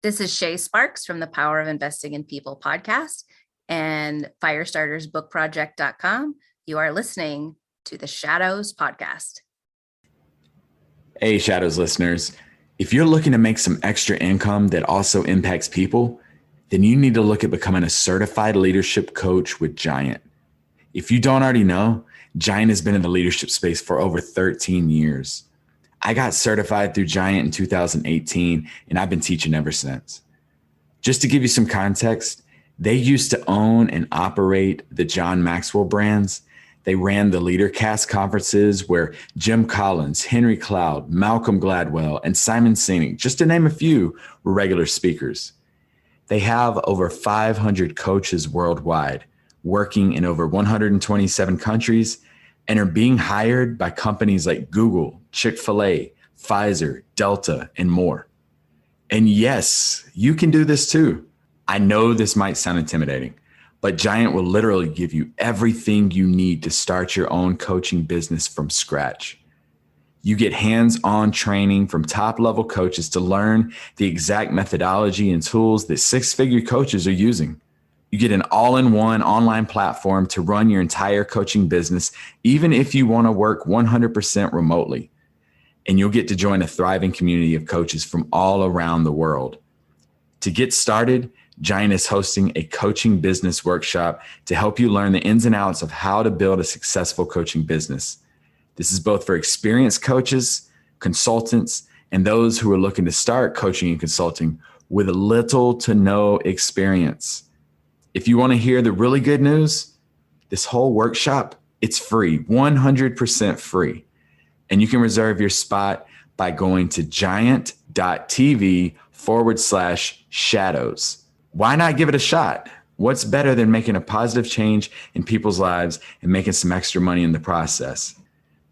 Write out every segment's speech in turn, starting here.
This is Shay Sparks from the Power of Investing in People podcast and firestartersbookproject.com. You are listening to the Shadows podcast. Hey, Shadows listeners. If you're looking to make some extra income that also impacts people, then you need to look at becoming a certified leadership coach with Giant. If you don't already know, Giant has been in the leadership space for over 13 years. I got certified through Giant in 2018, and I've been teaching ever since. Just to give you some context, they used to own and operate the John Maxwell brands. They ran the LeaderCast conferences where Jim Collins, Henry Cloud, Malcolm Gladwell, and Simon Sinek, just to name a few, were regular speakers. They have over 500 coaches worldwide, working in over 127 countries, and are being hired by companies like Google, Chick-fil-A, Pfizer, Delta, and more. And yes, you can do this too. I know this might sound intimidating, but Giant will literally give you everything you need to start your own coaching business from scratch. You get hands-on training from top-level coaches to learn the exact methodology and tools that six-figure coaches are using. You get an all-in-one online platform to run your entire coaching business, even if you want to work 100% remotely. And you'll get to join a thriving community of coaches from all around the world. To get started, Giant is hosting a coaching business workshop to help you learn the ins and outs of how to build a successful coaching business. This is both for experienced coaches, consultants, and those who are looking to start coaching and consulting with little to no experience. If you want to hear the really good news, this whole workshop, it's free, 100% free. And you can reserve your spot by going to giant.tv/shadows. Why not give it a shot? What's better than making a positive change in people's lives and making some extra money in the process?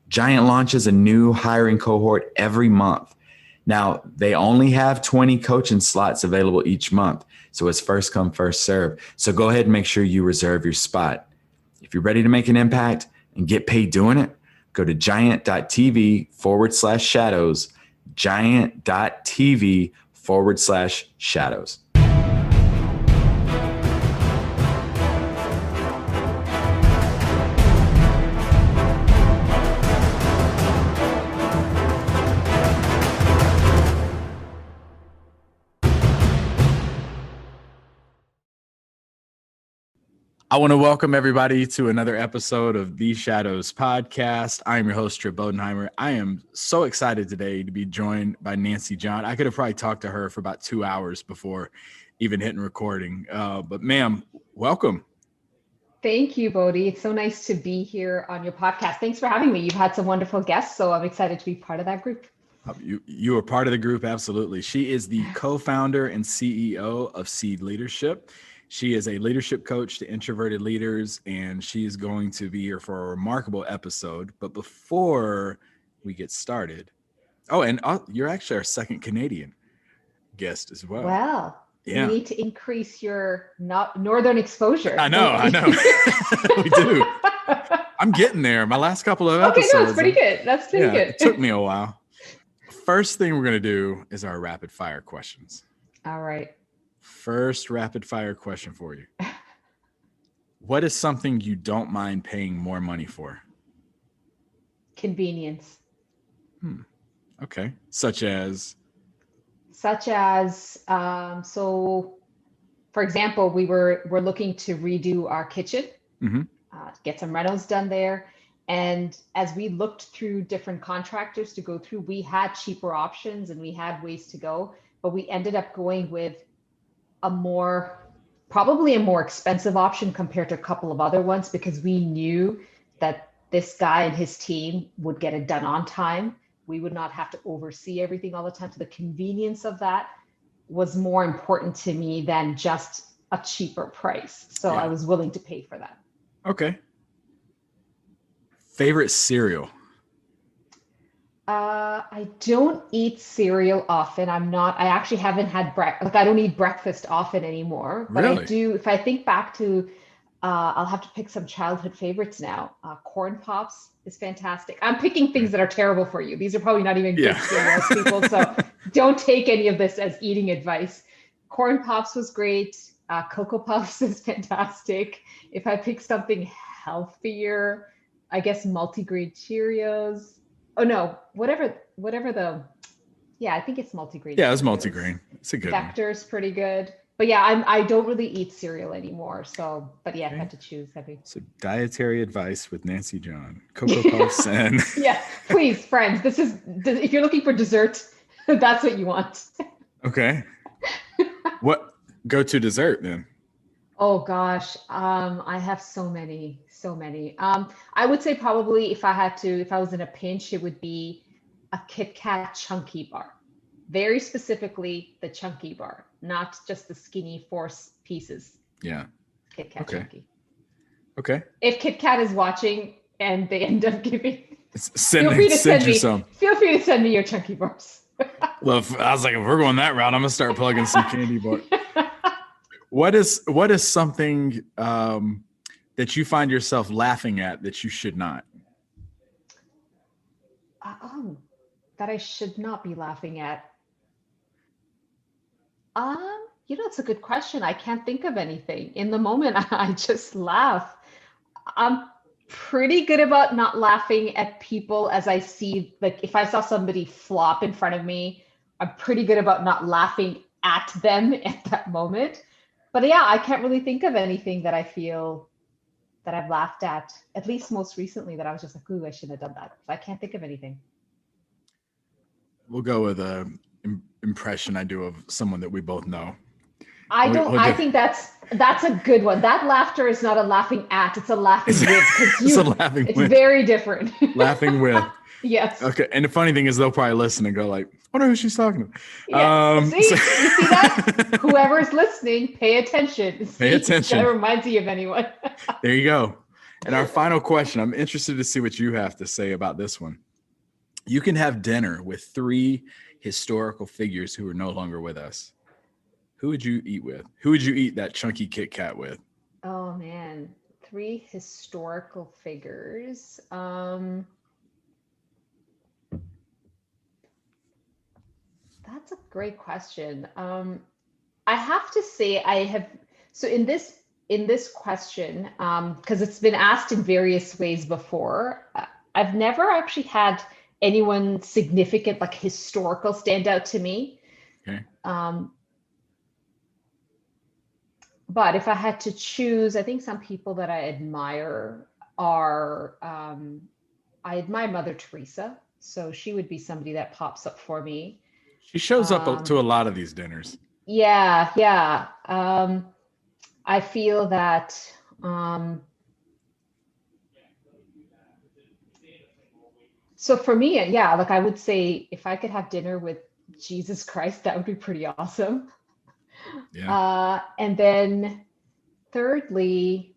Giant launches a new hiring cohort every month. Now, they only have 20 coaching slots available each month. So it's first come, first serve. So go ahead and make sure you reserve your spot. If you're ready to make an impact and get paid doing it, go to giant.tv/shadows, giant.tv/shadows. I want to welcome everybody to another episode of The Shadows podcast. I am your host, Trip Bodenheimer. I am so excited today to be joined by Nancy John. I could have probably talked to her for about 2 hours before even hitting recording. But ma'am, welcome. Thank you, Bodie. It's so nice to be here on your podcast. Thanks for having me. You've had some wonderful guests, so I'm excited to be part of that group. You are part of the group, absolutely. She is the co-founder and CEO of Seed Leadership. She is a leadership coach to introverted leaders, and she is going to be here for a remarkable episode. But before we get started, you're actually our second Canadian guest as well. Well, yeah. You need to increase your northern exposure. I know. We do. I'm getting there. My last couple of episodes. Okay, no, it's pretty good. That's pretty good. It took me a while. First thing we're going to do is our rapid fire questions. All right. First rapid fire question for you. What is something you don't mind paying more money for? Convenience. Okay. Such as, so for example, we're looking to redo our kitchen, get some renos done there. And as we looked through different contractors to go through, we had cheaper options and we had ways to go, but we ended up going with probably a more expensive option compared to a couple of other ones, because we knew that this guy and his team would get it done on time. We would not have to oversee everything all the time. So the convenience of that was more important to me than just a cheaper price. So I was willing to pay for that. Okay. Favorite cereal? I don't eat cereal often. I actually haven't had breakfast. I don't eat breakfast often anymore, but really? I do. If I think back to, I'll have to pick some childhood favorites now. Corn Pops is fantastic. I'm picking things that are terrible for you. These are probably not even good cereals, people. So don't take any of this as eating advice. Corn Pops was great. Cocoa Puffs is fantastic. If I pick something healthier, I guess multigrain Cheerios. Oh no, whatever the, yeah, I think it's multigrain Yeah, it's Cheerios. multigrain. It's a good one. Vector's pretty good. But yeah, I don't really eat cereal anymore. So, but yeah, if I had to choose, that'd be. So dietary advice with Nancy John, Cocoa Puffs, and Yeah, please, friends. This is if you're looking for dessert, that's what you want. okay. What go to dessert then? Oh gosh, I have so many, so many. I would say probably if I was in a pinch, it would be a Kit Kat chunky bar. Very specifically, the chunky bar, not just the skinny force pieces. Yeah. Kit Kat Okay. chunky. Okay. If Kit Kat is watching and they end up giving, Send you some. Feel free to send me your chunky bars. Well, I was like, if we're going that route, I'm gonna start plugging some candy bar. What is something that you find yourself laughing at that you should not? That I should not be laughing at. It's a good question. I can't think of anything. In the moment, I just laugh. I'm pretty good about not laughing at people as I see, like if I saw somebody flop in front of me, I'm pretty good about not laughing at them at that moment. But yeah, I can't really think of anything that I feel that I've laughed at least most recently, that I was just like, ooh, I shouldn't have done that. So I can't think of anything. We'll go with a impression I do of someone that we both know. I think that's a good one. That laughter is not a laughing at, it's a laughing with. It's very different. Laughing with. Yes. Okay. And the funny thing is they'll probably listen and go like, I wonder who she's talking to. Yeah. You see that? Whoever's listening, pay attention. Pay attention. That reminds you of anyone. There you go. And our final question, I'm interested to see what you have to say about this one. You can have dinner with 3 historical figures who are no longer with us. Who would you eat with? Who would you eat that chunky Kit Kat with? Oh man, 3 historical figures. That's a great question. I have to say so in this question, because it's been asked in various ways before, I've never actually had anyone significant, like historical, stand out to me. Okay. But if I had to choose, I think some people that I admire are, I admire Mother Teresa. So she would be somebody that pops up for me. She shows up to a lot of these dinners. Yeah. I feel that so for me, yeah, like I would say if I could have dinner with Jesus Christ, that would be pretty awesome. Yeah. And then thirdly,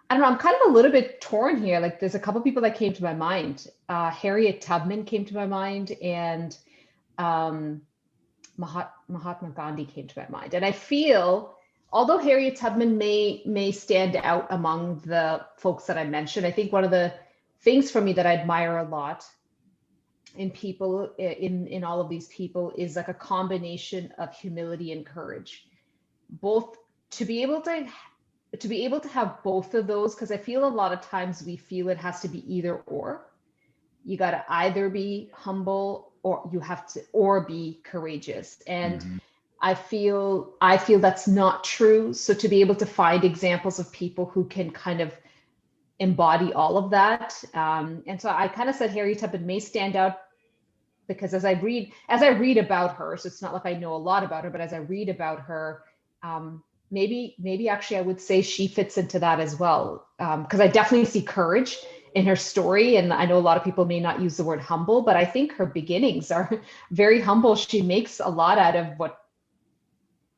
I don't know, I'm kind of a little bit torn here. Like there's a couple people that came to my mind. Harriet Tubman came to my mind, and Mahatma Gandhi came to my mind. And I feel, although Harriet Tubman may stand out among the folks that I mentioned, I think one of the things for me that I admire a lot in people, in all of these people, is like a combination of humility and courage. Both to be able to have both of those, because I feel a lot of times we feel it has to be either or. You got to either be humble or be courageous. And I feel that's not true. So to be able to find examples of people who can kind of embody all of that. And so I kind of said Harriet Tubman may stand out because as I read about her, so it's not like I know a lot about her, but as I read about her, maybe actually I would say she fits into that as well. Because I definitely see courage in her story. And I know a lot of people may not use the word humble, but I think her beginnings are very humble. She makes a lot out of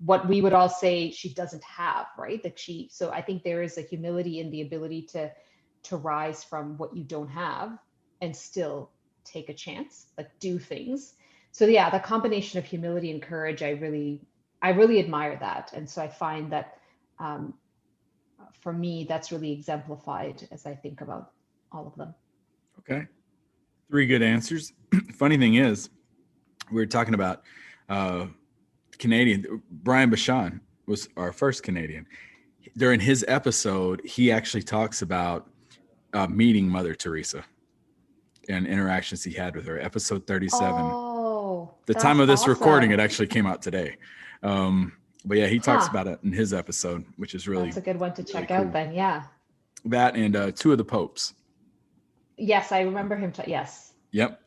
what we would all say she doesn't have, right? So I think there is a humility in the ability to rise from what you don't have and still take a chance, like do things. So yeah, the combination of humility and courage, I really admire that. And so I find that for me, that's really exemplified as I think about all of them. Okay. 3 good answers. Funny thing is, we were talking about Canadian, Brian Bashan was our first Canadian. During his episode, he actually talks about meeting Mother Teresa and interactions he had with her. Episode 37. Oh, The that's time of this recording, it awesome. actually came out today. But yeah, he talks Huh. about it in his episode, which is really, That's a good one to really check cool. out then. Yeah. That and two of the popes. Yes, I remember him. Yes. Yep.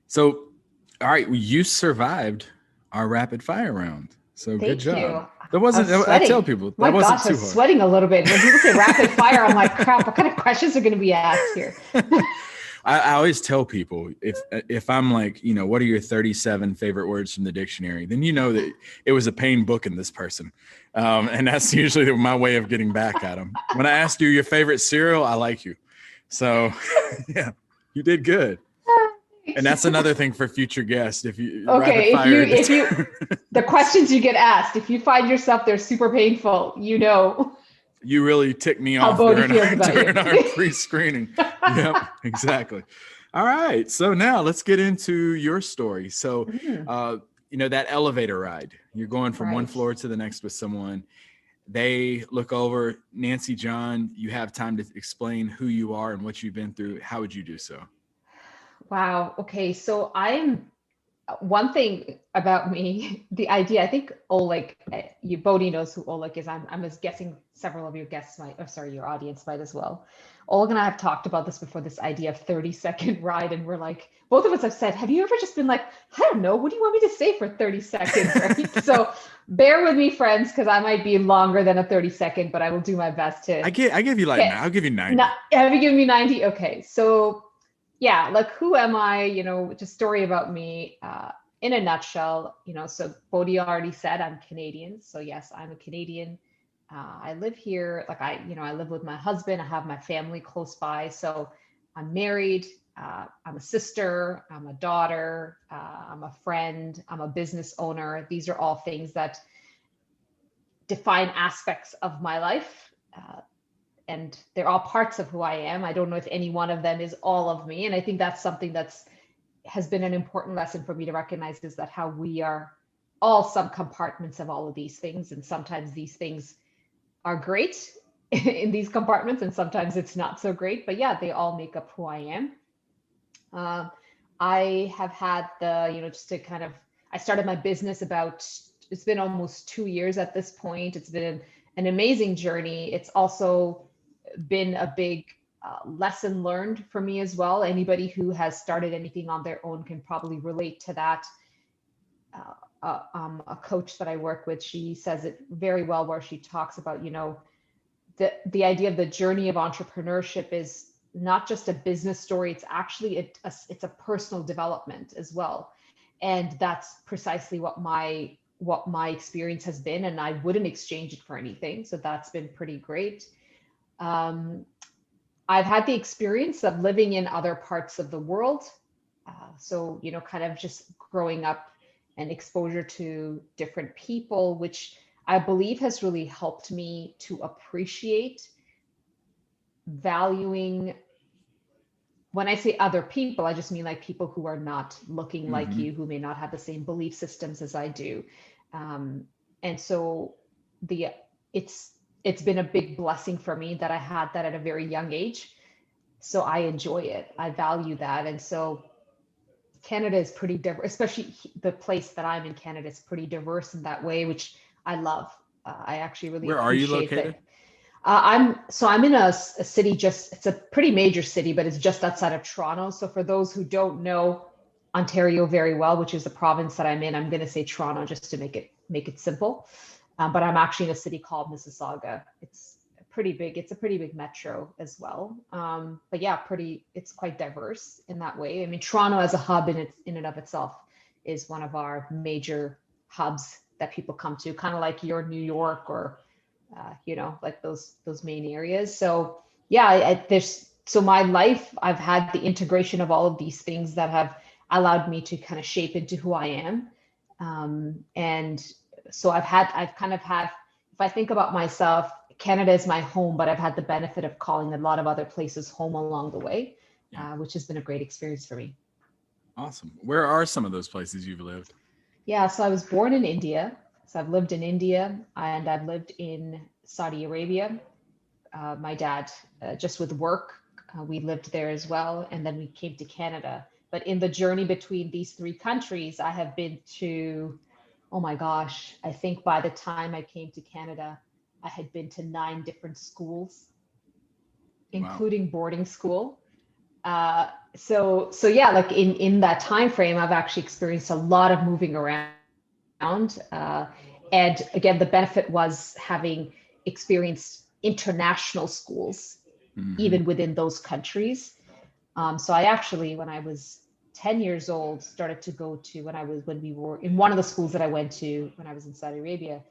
So, all right, well, you survived our rapid fire round. So good Thank job. you. That wasn't, I was I tell sweating. people, that My wasn't gosh, I too was hard. sweating a little bit. When people say rapid fire, I'm like, crap, what kind of questions are going to be asked here? I always tell people if I'm like, you know, what are your 37 favorite words from the dictionary? Then you know that it was a pain booking this person. And that's usually my way of getting back at them. When I asked you your favorite cereal, I like you. So yeah, you did good. And that's another thing for future guests. If you Okay, if you the questions you get asked, if you find yourself they're super painful, you know you really ticked me how off Bodhi feels about during you. our pre-screening. Yep, exactly. All right. So now let's get into your story. So, you know, that elevator ride, you're going from one Right. floor to the next with someone. They look over, Nancy, John, you have time to explain who you are and what you've been through. How would you do so? Wow. Okay. So one thing about me, the idea, I think Oleg, Bodhi knows who Oleg is. I'm just guessing several of your guests might, your audience might as well. Oleg and I have talked about this before, this idea of 30-second ride. And we're like, both of us have said, have you ever just been like, I don't know, what do you want me to say for 30 seconds? Right? So bear with me, friends, because I might be longer than a 30-second, but I will do my best to. I give you like, I'll give you 90. Have you given me 90? Okay. So yeah, like who am I? You know, just story about me in a nutshell. You know, so Bodhi already said I'm Canadian. So yes, I'm a Canadian. I live here. Like I live with my husband. I have my family close by. So I'm married. I'm a sister. I'm a daughter. I'm a friend. I'm a business owner. These are all things that define aspects of my life. And they're all parts of who I am. I don't know if any one of them is all of me. And I think that's something has been an important lesson for me to recognize, is that how we are all some compartments of all of these things. And sometimes these things are great in these compartments and sometimes it's not so great, but yeah, they all make up who I am. I have had just to kind of, I started my business it's been almost 2 years at this point. It's been an amazing journey. It's also been a big lesson learned for me as well. Anybody who has started anything on their own can probably relate to that. A coach that I work with, she says it very well, where she talks about, the idea of the journey of entrepreneurship is not just a business story. It's actually it's a personal development as well. And that's precisely what my experience has been. And I wouldn't exchange it for anything. So that's been pretty great. I've had the experience of living in other parts of the world. So, kind of just growing up and exposure to different people, which I believe has really helped me to appreciate valuing. When I say other people, I just mean like people who are not looking like you, who may not have the same belief systems as I do. And so it's been a big blessing for me that I had that at a very young age. So I enjoy it. I value that. And so Canada is pretty diverse, especially the place that I'm in. Canada is pretty diverse in that way, which I love. I actually really Where are you appreciate located? that. I'm in a city, it's a pretty major city, but it's just outside of Toronto. So for those who don't know Ontario very well, which is the province that I'm in, I'm going to say Toronto just to make it simple. But I'm actually in a city called Mississauga. It's pretty big. It's a pretty big metro as well. But yeah, it's quite diverse in that way. I mean, Toronto as a hub in and of itself is one of our major hubs that people come to, kind of like your New York or like those main areas. So yeah, so my life, I've had the integration of all of these things that have allowed me to kind of shape into who I am. And so I've kind of had, if I think about myself, Canada is my home, but I've had the benefit of calling a lot of other places home along the way, which has been a great experience for me. Awesome. Where are some of those places you've lived? Yeah, so I was born in India. So I've lived in India and I've lived in Saudi Arabia. My dad, just with work, we lived there as well. And then we came to Canada. But in the journey between these three countries, I have been to, oh my gosh, I think by the time I came to Canada, I had been to 9 different schools, including boarding school. So yeah, like in that time frame, I've actually experienced a lot of moving around. And again, the benefit was having experienced international schools, even within those countries. So I actually, when I was 10 years old, started to go to, when we were in one of the schools that I went to when I was in Saudi Arabia,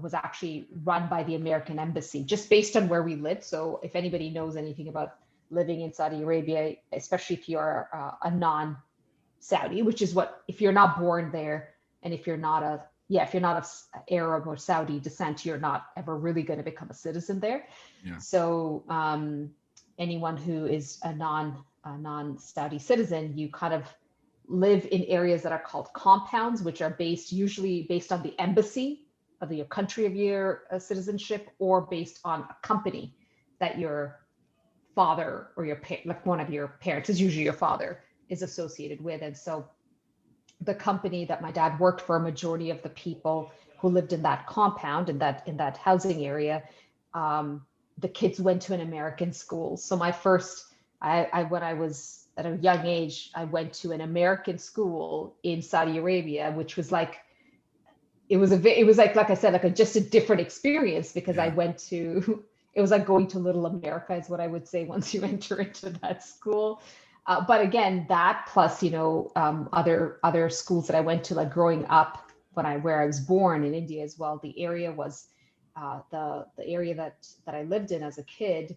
was actually run by the American embassy, just based on where we lived. So if anybody knows anything about living in Saudi Arabia, especially if you're a non-Saudi, which is what, if you're not born there, and if you're not of Arab or Saudi descent, you're not ever really going to become a citizen there. Yeah. So anyone who is a non-Saudi citizen, you kind of live in areas that are called compounds, which are usually based on the embassy of your country of your citizenship, or based on a company that your father or like one of your parents, is usually your father, is associated with. And so the company that my dad worked for, a majority of the people who lived in that compound, in that housing area, the kids went to an American school. So my first, when I was at a young age, I went to an American school in Saudi Arabia, which was like, it was like I said, like just a different experience, because I went to, it was like going to Little America, is what I would say, once you enter into that school. But again, that plus, other schools that I went to, like growing up, where I was born in India as well, the area was, the area that I lived in as a kid,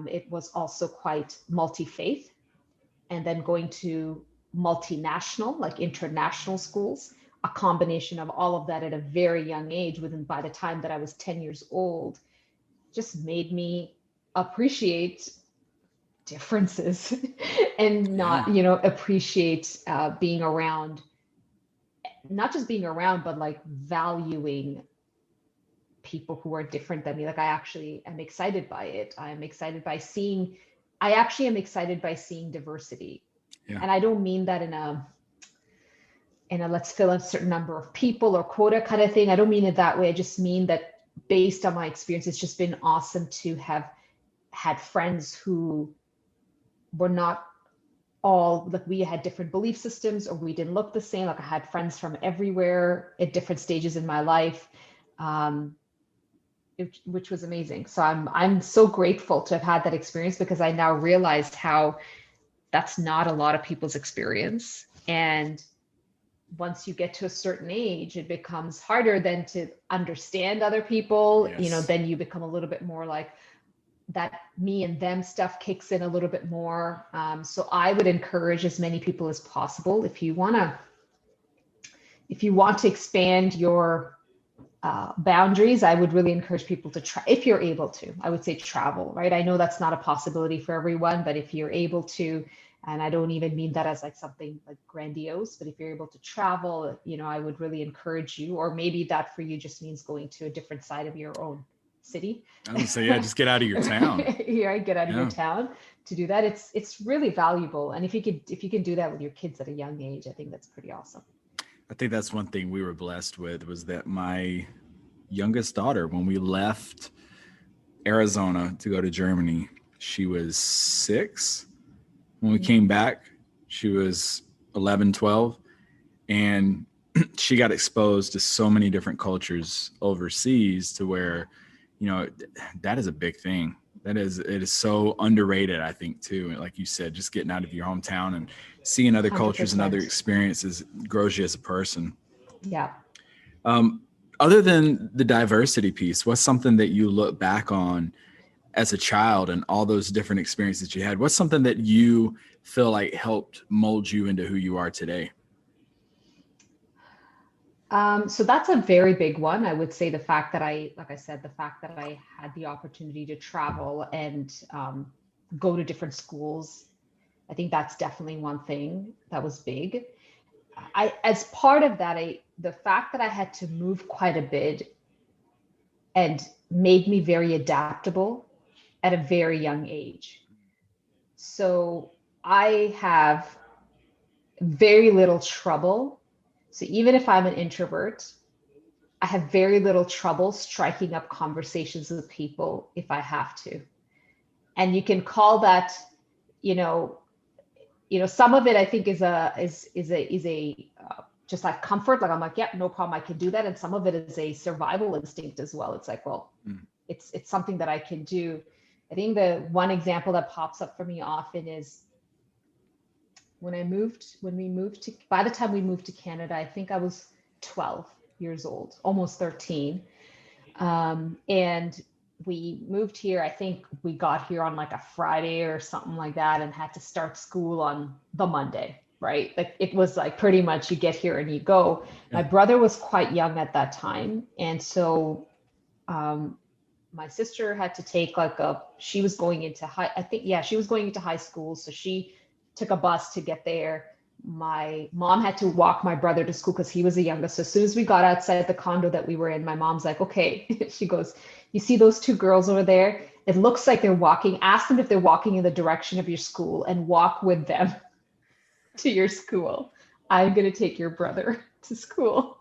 it was also quite multi-faith. And then going to multinational, like international schools, a combination of all of that at a very young age, by the time that I was 10 years old, just made me appreciate differences and not, appreciate being around, not just being around, but like valuing people who are different than me. Like I actually am excited by it. I actually am excited by seeing diversity. Yeah. And I don't mean that in a let's fill a certain number of people or quota kind of thing. I don't mean it that way. I just mean that based on my experience, it's just been awesome to have had friends who were not all, like, we had different belief systems, or we didn't look the same. Like I had friends from everywhere at different stages in my life, which was amazing. So I'm so grateful to have had that experience, because I now realized how that's not a lot of people's experience. And once you get to a certain age, it becomes harder then to understand other people. Yes. Then you become a little bit more like that me and them stuff kicks in a little bit more. So I would encourage as many people as possible, if you want to expand your boundaries, I would really encourage people to try, if you're able to. I would say travel, right? I know that's not a possibility for everyone, but if you're able to, and I don't even mean that as like something like grandiose, but if you're able to travel, I would really encourage you. Or maybe that for you just means going to a different side of your own city. I was gonna say, just get out of your town. Get out of your town to do that. It's really valuable. And if you can do that with your kids at a young age, I think that's pretty awesome. I think that's one thing we were blessed with, was that my youngest daughter, when we left Arizona to go to Germany, she was 6. When we came back, she was 11, 12. And she got exposed to so many different cultures overseas, to where, that is a big thing. It is so underrated, I think, too. And like you said, just getting out of your hometown and seeing other 100%. Cultures and other experiences grows you as a person. Yeah. Other than the diversity piece, what's something that you look back on as a child and all those different experiences you had? What's something that you feel like helped mold you into who you are today? So that's a very big one. I would say the fact that I had the opportunity to travel and go to different schools. I think that's definitely one thing that was big. As part of that, the fact that I had to move quite a bit and made me very adaptable at a very young age. So I have very little trouble. So even if I'm an introvert, I have very little trouble striking up conversations with people if I have to. And you can call that, you know, some of it I think is a just like comfort. Like I'm like, yeah, no problem, I can do that. And some of it is a survival instinct as well. It's like, well, it's something that I can do. I think the one example that pops up for me often is by the time we moved to Canada, I think I was 12 years old, almost 13. And we moved here. I think we got here on like a Friday or something like that and had to start school on the Monday, right? Like it was like pretty much you get here and you go. Yeah. My brother was quite young at that time. And so my sister had to take she was going into high school. So she took a bus to get there. My mom had to walk my brother to school because he was the youngest. So as soon as we got outside the condo that we were in, my mom's like, okay, she goes, you see those two girls over there? It looks like they're walking. Ask them if they're walking in the direction of your school and walk with them to your school. I'm going to take your brother to school.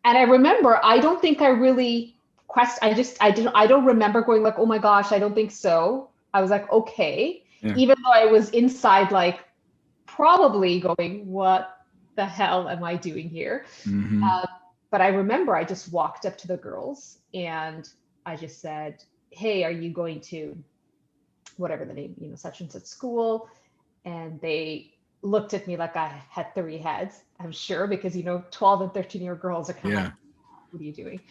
And I remember, I don't think I really I don't remember going like, oh my gosh, I don't think so. I was like, okay. Yeah. Even though I was inside, like probably going, what the hell am I doing here? Mm-hmm. But I remember I just walked up to the girls and I just said, hey, are you going to whatever the name, such and such school? And they looked at me like I had three heads, I'm sure, because, 12 and 13-year-old girls are kind of like, what are you doing?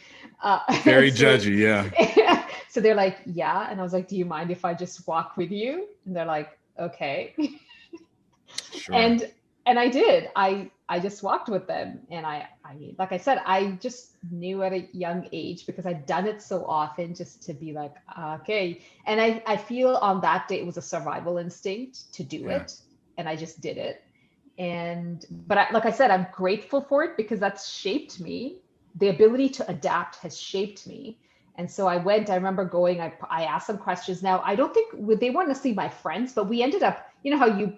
Very judgy, yeah. So they're like, yeah. And I was like, do you mind if I just walk with you? And they're like, okay. Sure. And I did. I just walked with them. And I like I said, I just knew at a young age because I'd done it so often just to be like, okay. And I feel on that day it was a survival instinct to do it. And I just did it. But like I said, I'm grateful for it because that's shaped me. The ability to adapt has shaped me. And so I remember going, I asked some questions. Now, I don't think they weren't necessarily my friends, but we ended up, how you,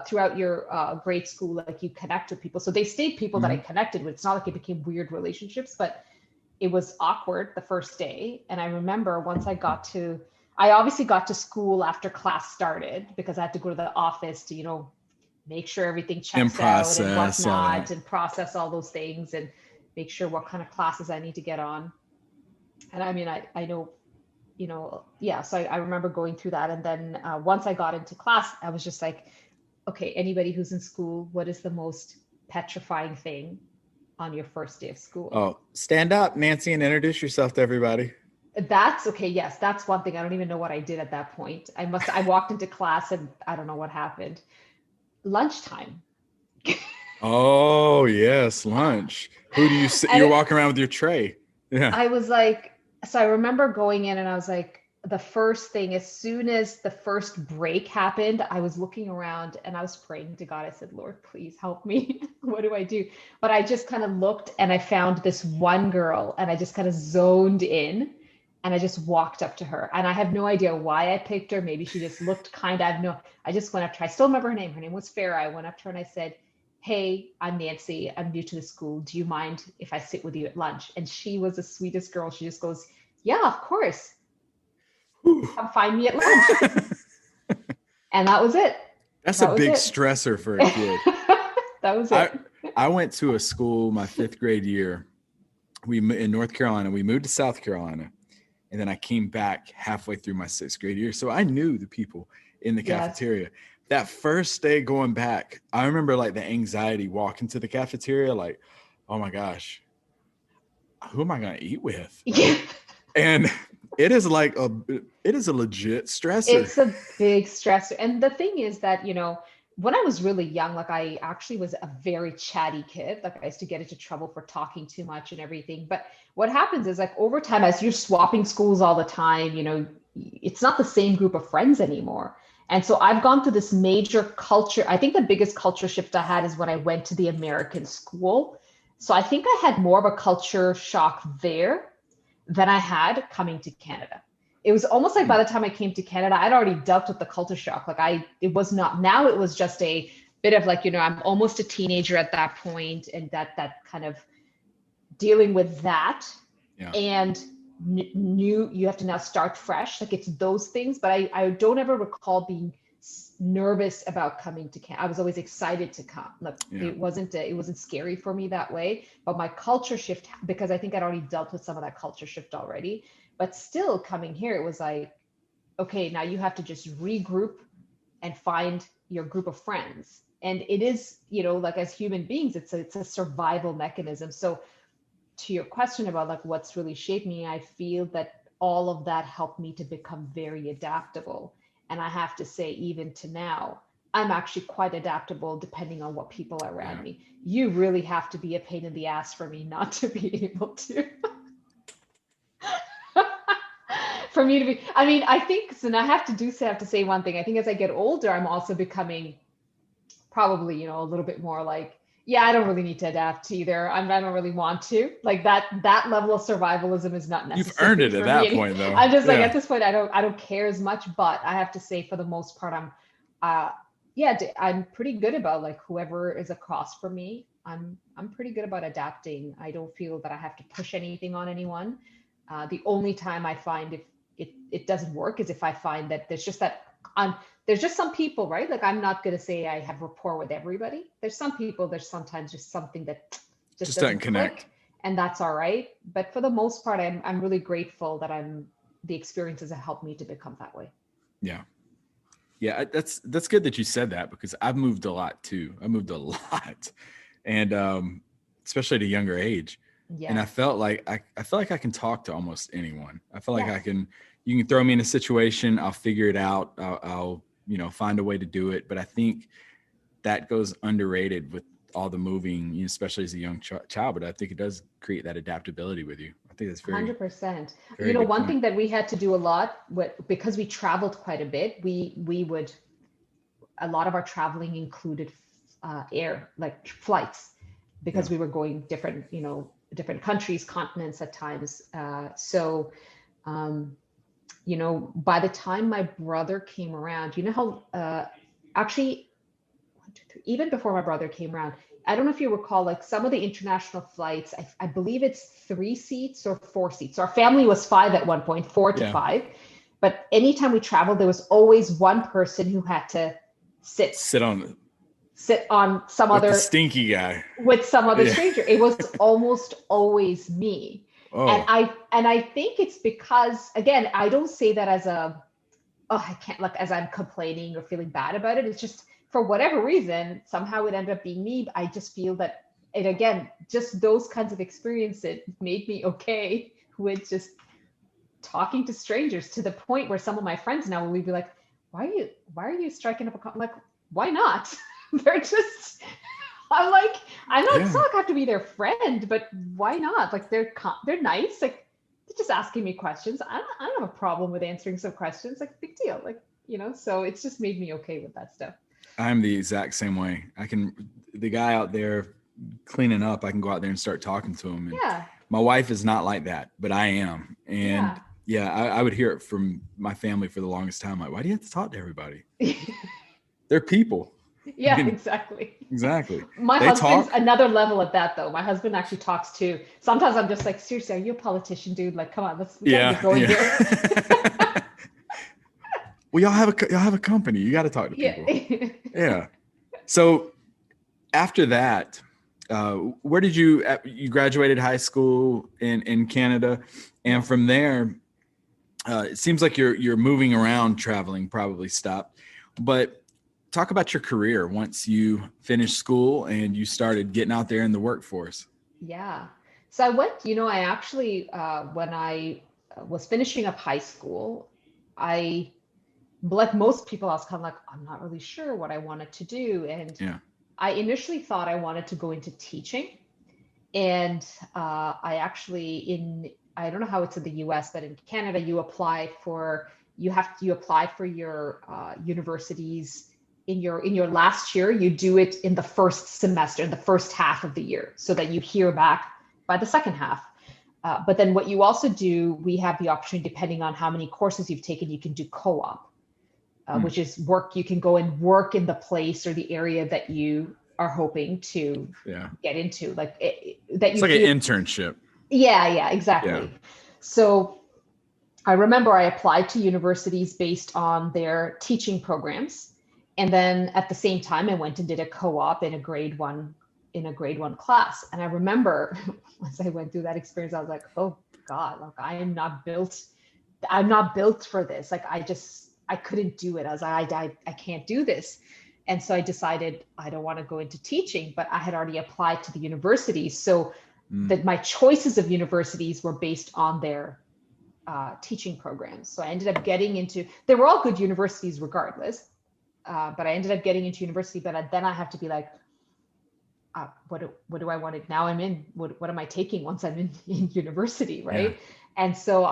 throughout your grade school, like you connect with people. So they stayed people that I connected with. It's not like it became weird relationships, but it was awkward the first day. And I remember once I obviously got to school after class started because I had to go to the office to, make sure everything checks out and whatnot and process all those things and make sure what kind of classes I need to get on. And I mean, I know, so I remember going through that. And then once I got into class, I was just like, okay, anybody who's in school, what is the most petrifying thing on your first day of school? Oh, stand up, Nancy, and introduce yourself to everybody. That's okay. Yes, that's one thing. I don't even know what I did at that point. I walked into class and I don't know what happened. Lunchtime. Oh, yes, lunch. Who do you see? You're walking around with your tray. Yeah. I was like, so I remember going in and I was like, the first thing, as soon as the first break happened, I was looking around and I was praying to God. I said, Lord, please help me. What do I do? But I just kind of looked and I found this one girl and I just kind of zoned in and I just walked up to her. And I have no idea why I picked her. Maybe she just looked kind of, I just went up to her. I still remember her name. Her name was Farah. I went up to her and I said, hey, I'm Nancy. I'm new to the school. Do you mind if I sit with you at lunch? And she was the sweetest girl. She just goes, yeah, of course. Come find me at lunch. And that was it. That's a big stressor for a kid. That was it. I went to a school my 5th grade year. In North Carolina. We moved to South Carolina. And then I came back halfway through my 6th grade year. So I knew the people in the cafeteria. Yes. That first day going back, I remember like the anxiety walking to the cafeteria, like, oh my gosh, who am I going to eat with? Yeah. And it is a legit stressor. It's a big stressor. And the thing is that, when I was really young, like I actually was a very chatty kid. Like I used to get into trouble for talking too much and everything. But what happens is like over time, as you're swapping schools all the time, it's not the same group of friends anymore. And so I've gone through this major culture. I think the biggest culture shift I had is when I went to the American school. So I think I had more of a culture shock there than I had coming to Canada. It was almost like by the time I came to Canada, I'd already dealt with the culture shock. It was not, now it was just a bit of like, I'm almost a teenager at that point, and that kind of dealing with that. Yeah. And new, you have to now start fresh. Like, it's those things, but I don't ever recall being nervous about coming to Canada. I was always excited to come. Like, it wasn't scary for me that way. But my culture shift, because I think I'd already dealt with some of that culture shift already. But still, coming here, it was like, okay, now you have to just regroup and find your group of friends. And it is, like, as human beings, it's a survival mechanism. So to your question about like what's really shaped me, I feel that all of that helped me to become very adaptable. And I have to say, even to now, I'm actually quite adaptable depending on what people are around me. You really have to be a pain in the ass for me not to be able to. For me to be, I mean, I think, so now I have to say one thing. I think as I get older, I'm also becoming probably, a little bit more like, yeah, I don't really need to adapt either. I don't really want to. Like, that level of survivalism is not necessary. You've earned it at that point, though. I'm just like, at this point, I don't care as much. But I have to say, for the most part, I'm pretty good about like whoever is across from me. I'm pretty good about adapting. I don't feel that I have to push anything on anyone. The only time I find if it doesn't work is if I find that there's just some people, right? Like, I'm not going to say I have rapport with everybody. There's some people, there's sometimes just something that just doesn't connect, and that's all right. But for the most part, I'm really grateful that the experiences have helped me to become that way. Yeah. Yeah. That's good that you said that, because I've moved a lot too. I moved a lot, and especially at a younger age. Yeah. And I felt like I can talk to almost anyone. I feel like you can throw me in a situation, I'll figure it out. I'll find a way to do it. But I think that goes underrated with all the moving, especially as a young child. But I think it does create that adaptability with you. I think that's very 100%. One thing that we had to do a lot because we traveled quite a bit. A lot of our traveling included flights, because we were going different countries, continents at times. By the time my brother came around, actually, 1, 2, 3, even before my brother came around, I don't know if you recall, like some of the international flights, I believe it's 3 seats or 4 seats. So our family was 5 at one point, 4 to 5. But anytime we traveled, there was always one person who had to sit on some other stinky guy with some other stranger. It was almost always me. Oh. And I think it's because, again, I don't say that as as I'm complaining or feeling bad about it. It's just, for whatever reason, somehow it ended up being me. I just feel that just those kinds of experiences made me okay with just talking to strangers, to the point where some of my friends now, we'd be like, why are you striking up I'm like, why not? They're just, I'm like, I'm not so I have to be their friend, but why not? Like, they're nice. Like, they're just asking me questions. I don't have a problem with answering some questions. Like, big deal. Like, so it's just made me okay with that stuff. I'm the exact same way. The guy out there cleaning up, I can go out there and start talking to him. And my wife is not like that, but I am. And I would hear it from my family for the longest time. Like, why do you have to talk to everybody? They're people. Yeah, exactly. My husband's another level at that, though. My husband actually talks too. Sometimes I'm just like, seriously, are you a politician, dude? Like, come on, we gotta get going here. Well, y'all have a company. You got to talk to people. Yeah. So after that, where did you graduated high school in Canada, and from there, it seems like you're moving around, traveling probably stopped, but talk about your career once you finished school and you started getting out there in the workforce. Yeah. So I went, I actually, when I was finishing up high school, like most people, I was kind of like, I'm not really sure what I wanted to do. And I initially thought I wanted to go into teaching. And I actually, I don't know how it's in the US, but in Canada, you apply for your university's in your last year, you do it in the first semester, in the first half of the year, so that you hear back by the second half. But then what you also do, we have the opportunity, depending on how many courses you've taken, you can do co-op, which is work. You can go and work in the place or the area that you are hoping to get into, that it's like an internship. Yeah, exactly. Yeah. So I remember I applied to universities based on their teaching programs. And then at the same time, I went and did a co-op in a grade one class. And I remember once I went through that experience, I was like, oh God, like I'm not built for this. Like I couldn't do it. I was like, I can't do this. And so I decided I don't want to go into teaching, but I had already applied to the university. So that my choices of universities were based on their teaching programs. So I ended up getting into, they were all good universities regardless, but I ended up getting into university, but then I have to be like, what do I want to, now I'm in, what am I taking once I'm in university, right? Yeah. And so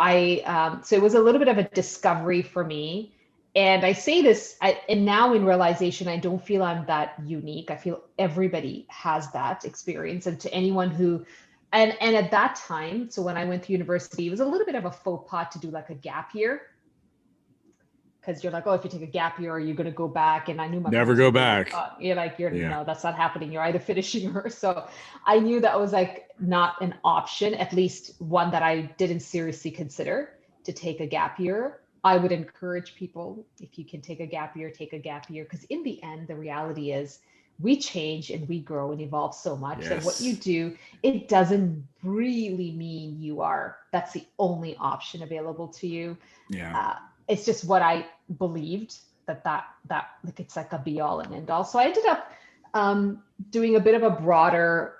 so it was a little bit of a discovery for me. And I say this, and now in realization, I don't feel I'm that unique. I feel everybody has that experience. And to anyone who, and at that time, so when I went to university, it was a little bit of a faux pas to do like a gap year. Because you're like, oh, if you take a gap year, are you going to go back? And I knew my never go back. No, that's not happening. You're either finishing or so. I knew that was like not an option, at least one that I didn't seriously consider to take a gap year. I would encourage people, if you can take a gap year, take a gap year. Because in the end, the reality is we change and we grow and evolve so much that what you do, it doesn't really mean that's the only option available to you. Yeah. It's just what I believed that like it's like a be all and end all. So I ended up doing a bit of a broader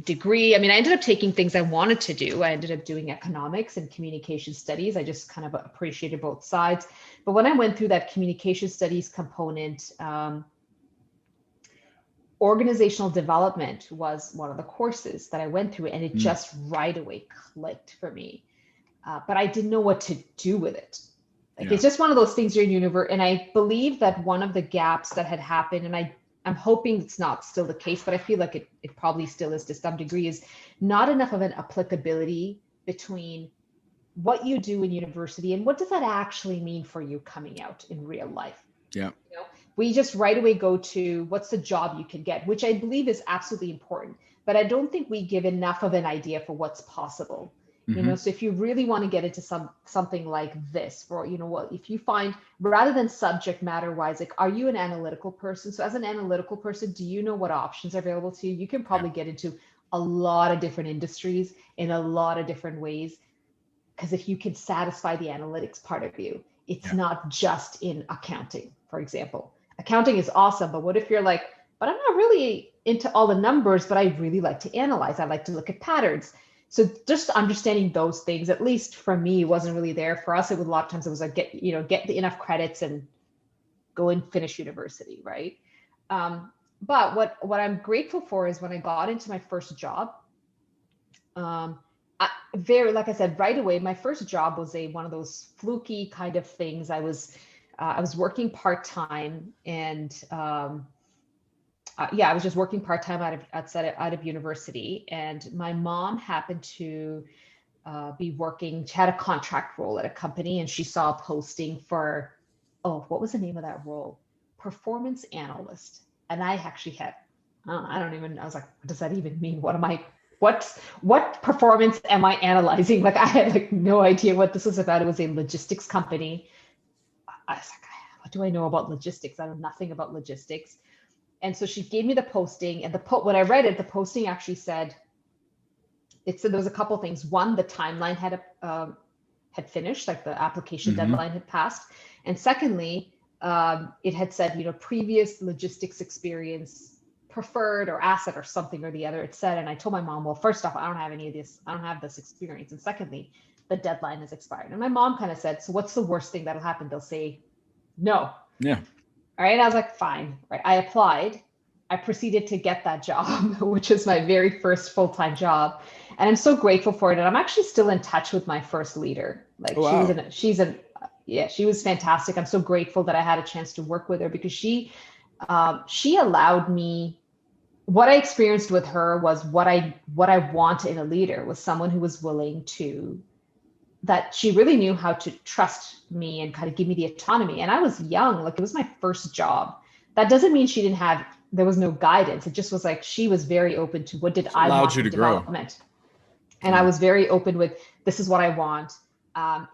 degree. I mean, I ended up taking things I wanted to do. I ended up doing economics and communication studies. I just kind of appreciated both sides. But when I went through that communication studies component, organizational development was one of the courses that I went through, and it just right away clicked for me. But I didn't know what to do with it. It's just one of those things you're in university. And I believe that one of the gaps that had happened, and I'm hoping it's not still the case, but I feel like it probably still is to some degree, is not enough of an applicability between what you do in university and what does that actually mean for you coming out in real life. Yeah. We just right away go to what's the job you can get, which I believe is absolutely important, but I don't think we give enough of an idea for what's possible. So if you really want to get into something like this, if you find, rather than subject matter wise, like, are you an analytical person? So as an analytical person, do you know what options are available to you? You can probably get into a lot of different industries in a lot of different ways. Because if you can satisfy the analytics part of you, it's not just in accounting, for example. Accounting is awesome, but what if you're like, but I'm not really into all the numbers, but I really like to analyze. I like to look at patterns. So just understanding those things, at least for me, wasn't really there. For us, it was a lot of times it was like get enough credits and go and finish university, right? But what I'm grateful for is when I got into my first job, like I said, right away, my first job was one of those fluky kind of things. I was working part-time, and I was just working part-time out of university, and my mom happened to be working. She had a contract role at a company, and she saw a posting for, what was the name of that role? Performance analyst. And I actually had, I was like, what does that even mean? What performance am I analyzing? Like, I had like no idea what this was about. It was a logistics company. I was like, what do I know about logistics? I know nothing about logistics. And so she gave me the posting, and when I read it, the posting actually said, there was a couple things. One, the timeline had finished, like the application deadline had passed. And secondly, it had said, previous logistics experience preferred or asset or something or the other, it said. And I told my mom, well, first off, I don't have any of this. I don't have this experience. And secondly, the deadline has expired. And my mom kind of said, so what's the worst thing that'll happen? They'll say no. Yeah. All right. I was like, fine. Right. I applied. I proceeded to get that job, which is my very first full-time job. And I'm so grateful for it. And I'm actually still in touch with my first leader. Like, she's an she was fantastic. I'm so grateful that I had a chance to work with her because she allowed me, what I experienced with her was what I want in a leader was someone who was willing to, that she really knew how to trust me and kind of give me the autonomy. And I was young, like it was my first job. That doesn't mean she didn't have, there was no guidance. It just was like, she was very open to what did I want in development. And I was very open with, this is what I want. I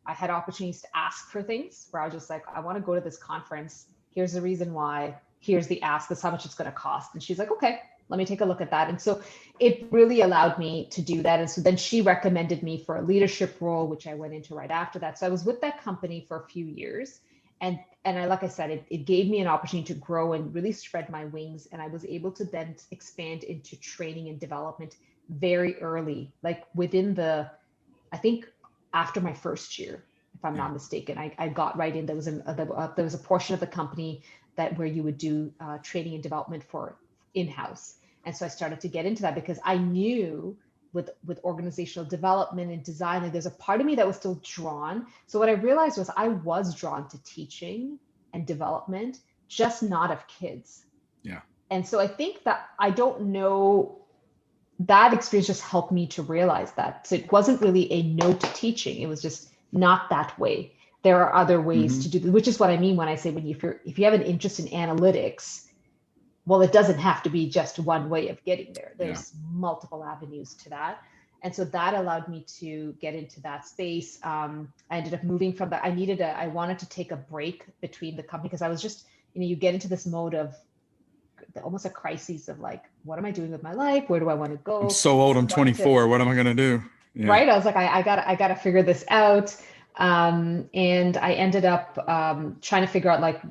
had opportunities to ask for things where I was just like, I want to go to this conference. Here's the reason why. Here's the ask. This is how much it's going to cost. And she's like, okay, let me take a look at that. And so it really allowed me to do that. And so then she recommended me for a leadership role, which I went into right after that. So I was with that company for a few years. And like I said, it gave me an opportunity to grow and really spread my wings. And I was able to then expand into training and development very early, like within I think after my first year, if I'm not mistaken, I got right in. There was a portion of the company where you would do training and development for in-house. And so I started to get into that because I knew with organizational development and design, and there's a part of me that was still drawn. So what I realized was I was drawn to teaching and development, just not of kids. Yeah. And so I think that I don't know, that experience just helped me to realize that. So it wasn't really a no to teaching. It was just not that way. There are other ways to do this, which is what I mean when I say, if you have an interest in analytics, well, it doesn't have to be just one way of getting there. There's multiple avenues to that. And so that allowed me to get into that space. I ended up moving from that. I wanted to take a break between the company because I was just, you get into this mode of almost a crisis of like, what am I doing with my life? Where do I want to go? I'm so old. I'm 24. What am I going to do? Yeah. Right. I was like, I got to figure this out. And I ended up trying to figure out, like,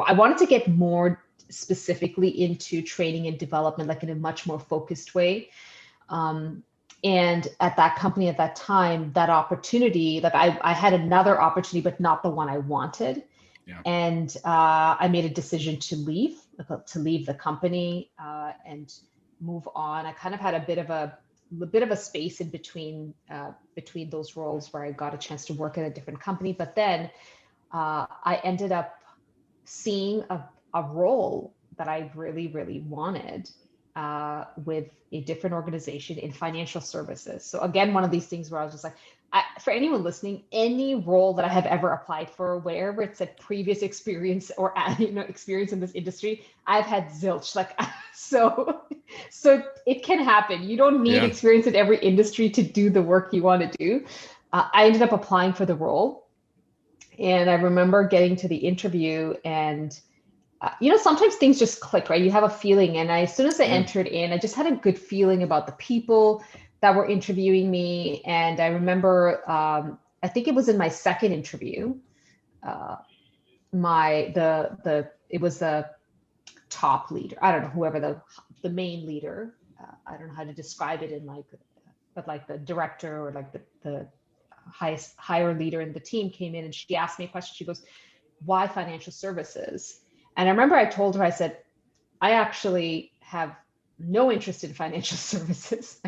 I wanted to get more specifically into training and development, like in a much more focused way. And at that company at that time, that opportunity, like I had another opportunity, but not the one I wanted. Yeah. And I made a decision to leave the company and move on. I kind of had a bit of a space in between those roles where I got a chance to work at a different company. But then I ended up seeing a role that I really, really wanted with a different organization in financial services. So again, one of these things where I was just like, for anyone listening, any role that I have ever applied for, wherever it said previous experience or experience in this industry, I've had zilch. Like, so it can happen. You don't need experience in every industry to do the work you want to do. I ended up applying for the role, and I remember getting to the interview, and sometimes things just click, right? You have a feeling, and as soon as I entered in, I just had a good feeling about the people that were interviewing me. And I remember, I think it was in my second interview, it was the top leader. I don't know, whoever the main leader. I don't know how to describe it but like the director or like the higher leader in the team came in, and she asked me a question. She goes, "Why financial services?" And I remember I told her, I said, "I actually have no interest in financial services."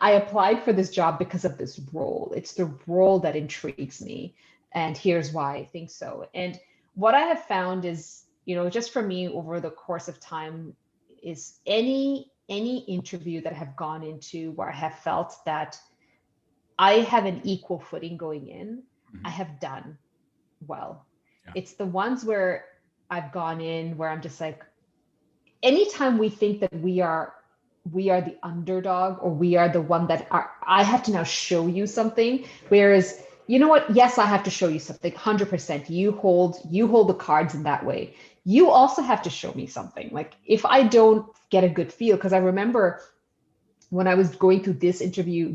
I applied for this job because of this role. It's the role that intrigues me. And here's why I think so. And what I have found is, just for me over the course of time, is any interview that I have gone into where I have felt that I have an equal footing going in, I have done well. Yeah. It's the ones where I've gone in where I'm just like, anytime we think that we are the underdog, or we are the one that I have to now show you something. Whereas, you know what? Yes, I have to show you something. 100%. You hold the cards in that way. You also have to show me something. Like, if I don't get a good feel, because I remember when I was going through this interview,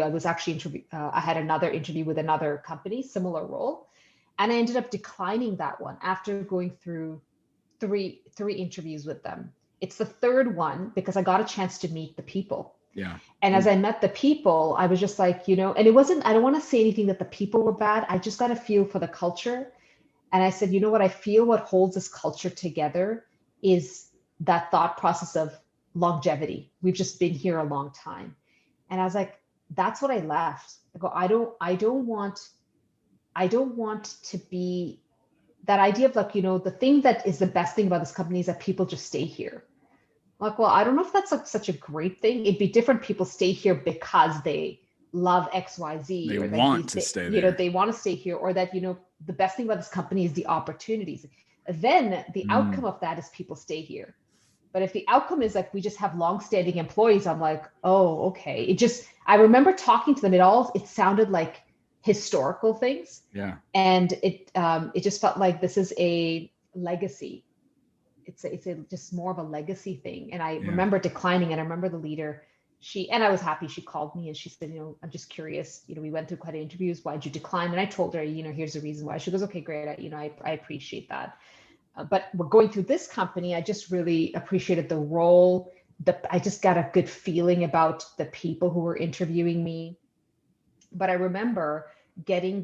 I was actually I had another interview with another company, similar role, and I ended up declining that one after going through three interviews with them. It's the third one because I got a chance to meet the people. Yeah. And as I met the people, I was just like, and it wasn't, I don't want to say anything that the people were bad. I just got a feel for the culture. And I said, you know what? I feel what holds this culture together is that thought process of longevity. We've just been here a long time. And I was like, that's what I left. I go, I don't want I don't want to be that idea of like, the thing that is the best thing about this company is that people just stay here. Like, well, I don't know if that's like such a great thing. It'd be different. People stay here because they love XYZ, They or that want to stay there. they want to stay here, or that, the best thing about this company is the opportunities. Then the outcome of that is people stay here. But if the outcome is like, we just have longstanding employees, I'm like, oh, okay. I remember talking to them, it sounded like historical things. Yeah. And it just felt like this is a legacy. It's just more of a legacy thing. And I remember declining, and I remember the leader, and I was happy she called me and she said, I'm just curious, we went through quite a interviews. Why'd you decline? And I told her, here's the reason why. She goes, okay, great. I appreciate that. But we're going through this company. I just really appreciated the role. I just got a good feeling about the people who were interviewing me. But I remember getting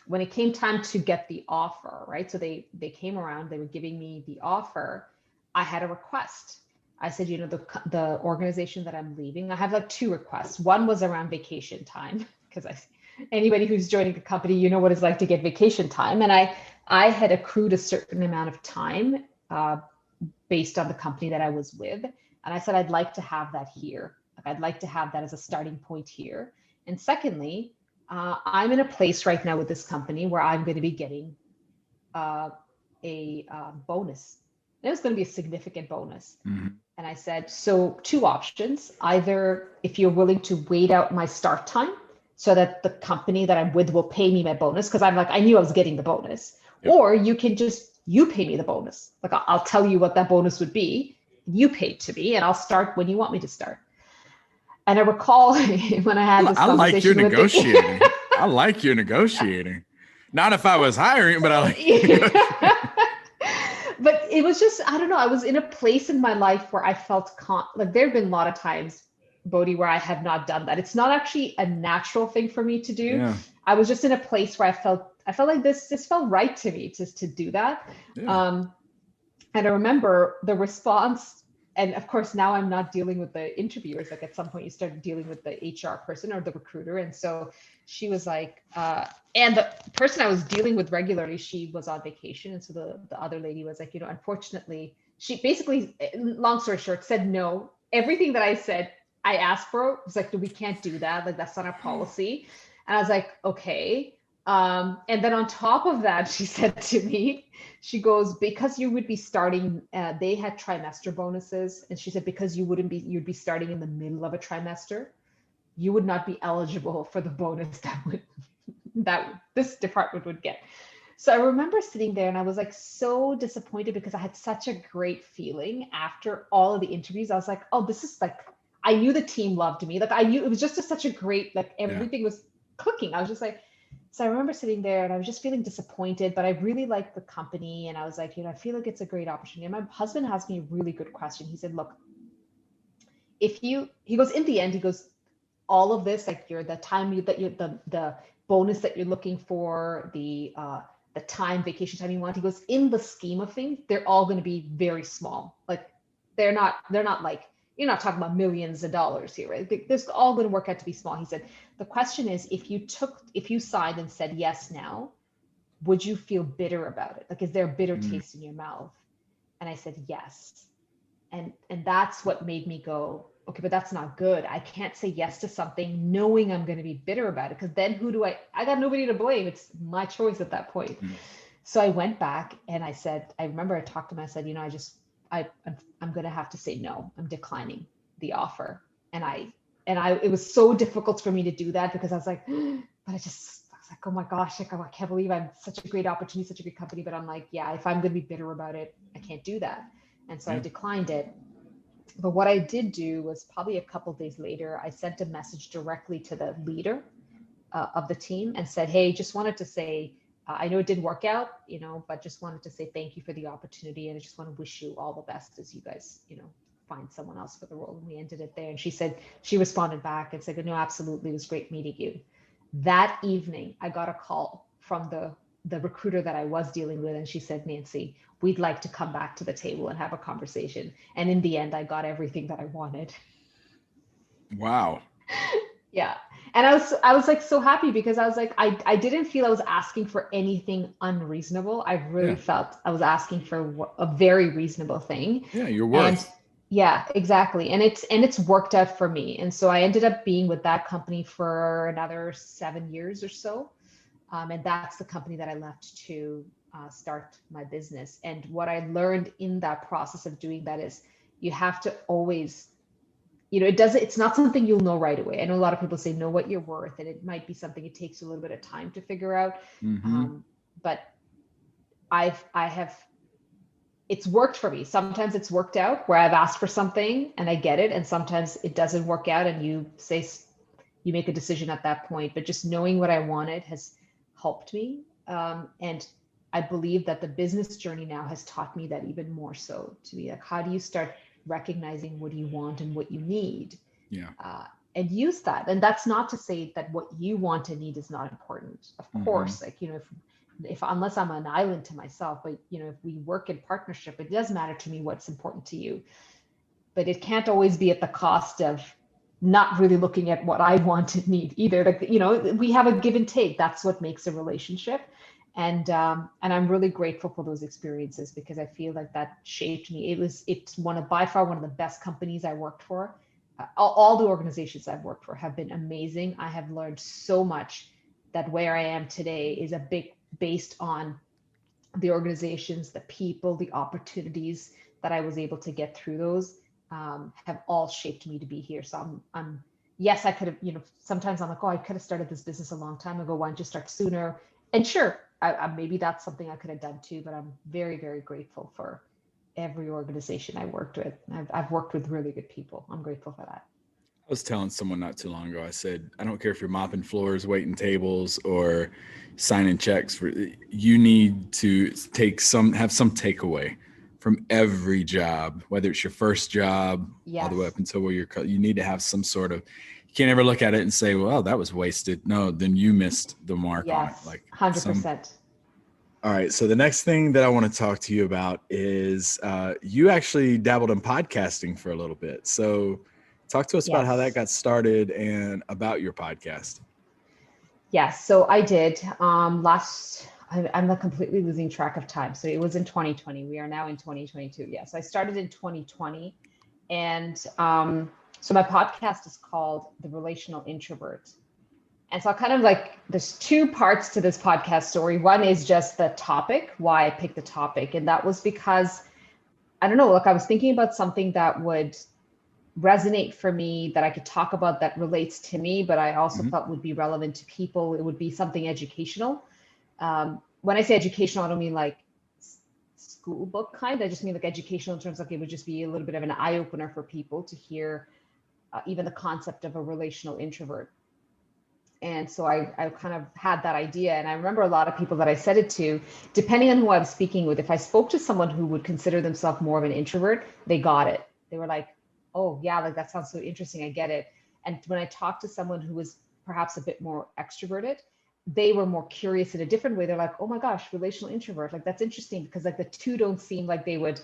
when it came time to get the offer, right? So they came around, they were giving me the offer. I had a request. I said, the organization that I'm leaving, I have like 2 requests. One was around vacation time, because anybody who's joining the company, what it's like to get vacation time. And I had accrued a certain amount of time based on the company that I was with. And I said, I'd like to have that here. I'd like to have that as a starting point here. And secondly, I'm in a place right now with this company where I'm going to be getting a bonus. And it was going to be a significant bonus. Mm-hmm. And I said, so 2 options. Either if you're willing to wait out my start time so that the company that I'm with will pay me my bonus, because I'm like, I knew I was getting the bonus. Yep. Or you can you pay me the bonus. Like, I'll tell you what that bonus would be. You pay it to me, and I'll start when you want me to start. And I recall when I had this conversation. I like your negotiating. I like your negotiating. Not if I was hiring, but I like. But it was just, I don't know. I was in a place in my life where I felt like there have been a lot of times, Bodhi, where I have not done that. It's not actually a natural thing for me to do. Yeah. I was just in a place where I felt like this felt right to me to do that. Yeah. And I remember the response. And of course, now I'm not dealing with the interviewers. Like, at some point you start dealing with the HR person or the recruiter. And so she was like, and the person I was dealing with regularly, she was on vacation. And so the other lady was like, unfortunately, she basically, long story short, said no. Everything that I said, I asked for, was like, we can't do that. Like, that's not our policy. And I was like, okay. And then on top of that, she said to me, she goes, because you would be starting, they had trimester bonuses. And she said, because you'd be starting in the middle of a trimester, you would not be eligible for the bonus that this department would get. So I remember sitting there and I was like so disappointed, because I had such a great feeling after all of the interviews. I was like, oh, this is like, I knew the team loved me. Like, I knew it was just such a great, like, everything was clicking. I was just like, so I remember sitting there and I was just feeling disappointed, but I really liked the company. And I was like, I feel like it's a great opportunity. And my husband asked me a really good question. He said, look, he goes, in the end, he goes, all of this, like the bonus that you're looking for, the vacation time you want, he goes, in the scheme of things, they're all going to be very small. Like, they're not like, you're not talking about millions of dollars here, right? This all going to work out to be small. He said, the question is, if you signed and said yes now, would you feel bitter about it? Like, is there a bitter taste in your mouth? And I said, yes. And that's what made me go, okay, but that's not good. I can't say yes to something knowing I'm going to be bitter about it, because then I got nobody to blame. It's my choice at that point. So I went back and I said, I remember I talked to him. I said, I'm going to have to say no. I'm declining the offer. And it was so difficult for me to do that, because I was like, but I was like, oh my gosh, like, I can't believe I'm such a great opportunity, such a great company. But I'm like, yeah, if I'm going to be bitter about it, I can't do that. And so I declined it. But what I did do was, probably a couple of days later, I sent a message directly to the leader of the team and said, hey, just wanted to say, I know it didn't work out, but just wanted to say thank you for the opportunity. And I just want to wish you all the best as you guys, find someone else for the role. And we ended it there. And she responded back and said, no, absolutely. It was great meeting you. That evening, I got a call from the recruiter that I was dealing with. And she said, Nancy, we'd like to come back to the table and have a conversation. And in the end, I got everything that I wanted. Wow. Yeah. And I was like so happy because I was like, I didn't feel I was asking for anything unreasonable. I really felt I was asking for a very reasonable thing. Yeah, your And worth. yeah, exactly. And it's worked out for me. And so I ended up being with that company for another 7 years or so. And that's the company that I left to start my business. And what I learned in that process of doing that is you have to always, it's not something you'll know right away. I know a lot of people say know what you're worth, and it might be something it takes you a little bit of time to figure out. But I have, it's worked for me. Sometimes it's worked out where I've asked for something and I get it. And sometimes it doesn't work out and you make a decision at that point. But just knowing what I wanted has helped me. And I believe that the business journey now has taught me that even more so, to be like, how do you start recognizing what you want and what you need? Yeah. And use that. And that's not to say that what you want and need is not important. Of course, like, if unless I'm an island to myself, but if we work in partnership, it does matter to me what's important to you. But it can't always be at the cost of not really looking at what I want and need either. Like, we have a give and take. That's what makes a relationship. And I'm really grateful for those experiences because I feel like that shaped me. It's by far one of the best companies I worked for. All the organizations I've worked for have been amazing. I have learned so much that where I am today is based on the organizations, the people, the opportunities that I was able to get through those have all shaped me to be here. So yes, I could have, sometimes I'm like, oh, I could have started this business a long time ago. Why don't you start sooner? And sure, maybe that's something I could have done too, but I'm very, very grateful for every organization I worked with. I've worked with really good people. I'm grateful for that. I was telling someone not too long ago, I said, I don't care if you're mopping floors, waiting tables, or signing checks you need to have some takeaway from every job, whether it's your first job, all the way up until where you need to have some sort of, you can't ever look at it and say, well, that was wasted. No, then you missed the mark on it. Like 100%. All right. So the next thing that I want to talk to you about is you actually dabbled in podcasting for a little bit. So talk to us about how that got started and about your podcast. Yes. So I did I'm not completely losing track of time. So it was in 2020. We are now in 2022. Yes. I started in 2020. And so my podcast is called The Relational Introvert. And so I kind of like, there's two parts to this podcast story. One is just the topic, why I picked the topic. And that was because, I don't know, like I was thinking about something that would resonate for me, that I could talk about, that relates to me, but I also thought would be relevant to people. It would be something educational. When I say educational, I don't mean like school book kind. I just mean like educational in terms of it would just be a little bit of an eye opener for people to hear even the concept of a relational introvert. And so I kind of had that idea. And I remember a lot of people that I said it to, depending on who I was speaking with, if I spoke to someone who would consider themselves more of an introvert, they got it. They were like, oh yeah, like that sounds so interesting. I get it. And when I talked to someone who was perhaps a bit more extroverted, they were more curious in a different way. They're like, oh my gosh, relational introvert. Like that's interesting because like the two don't seem like they would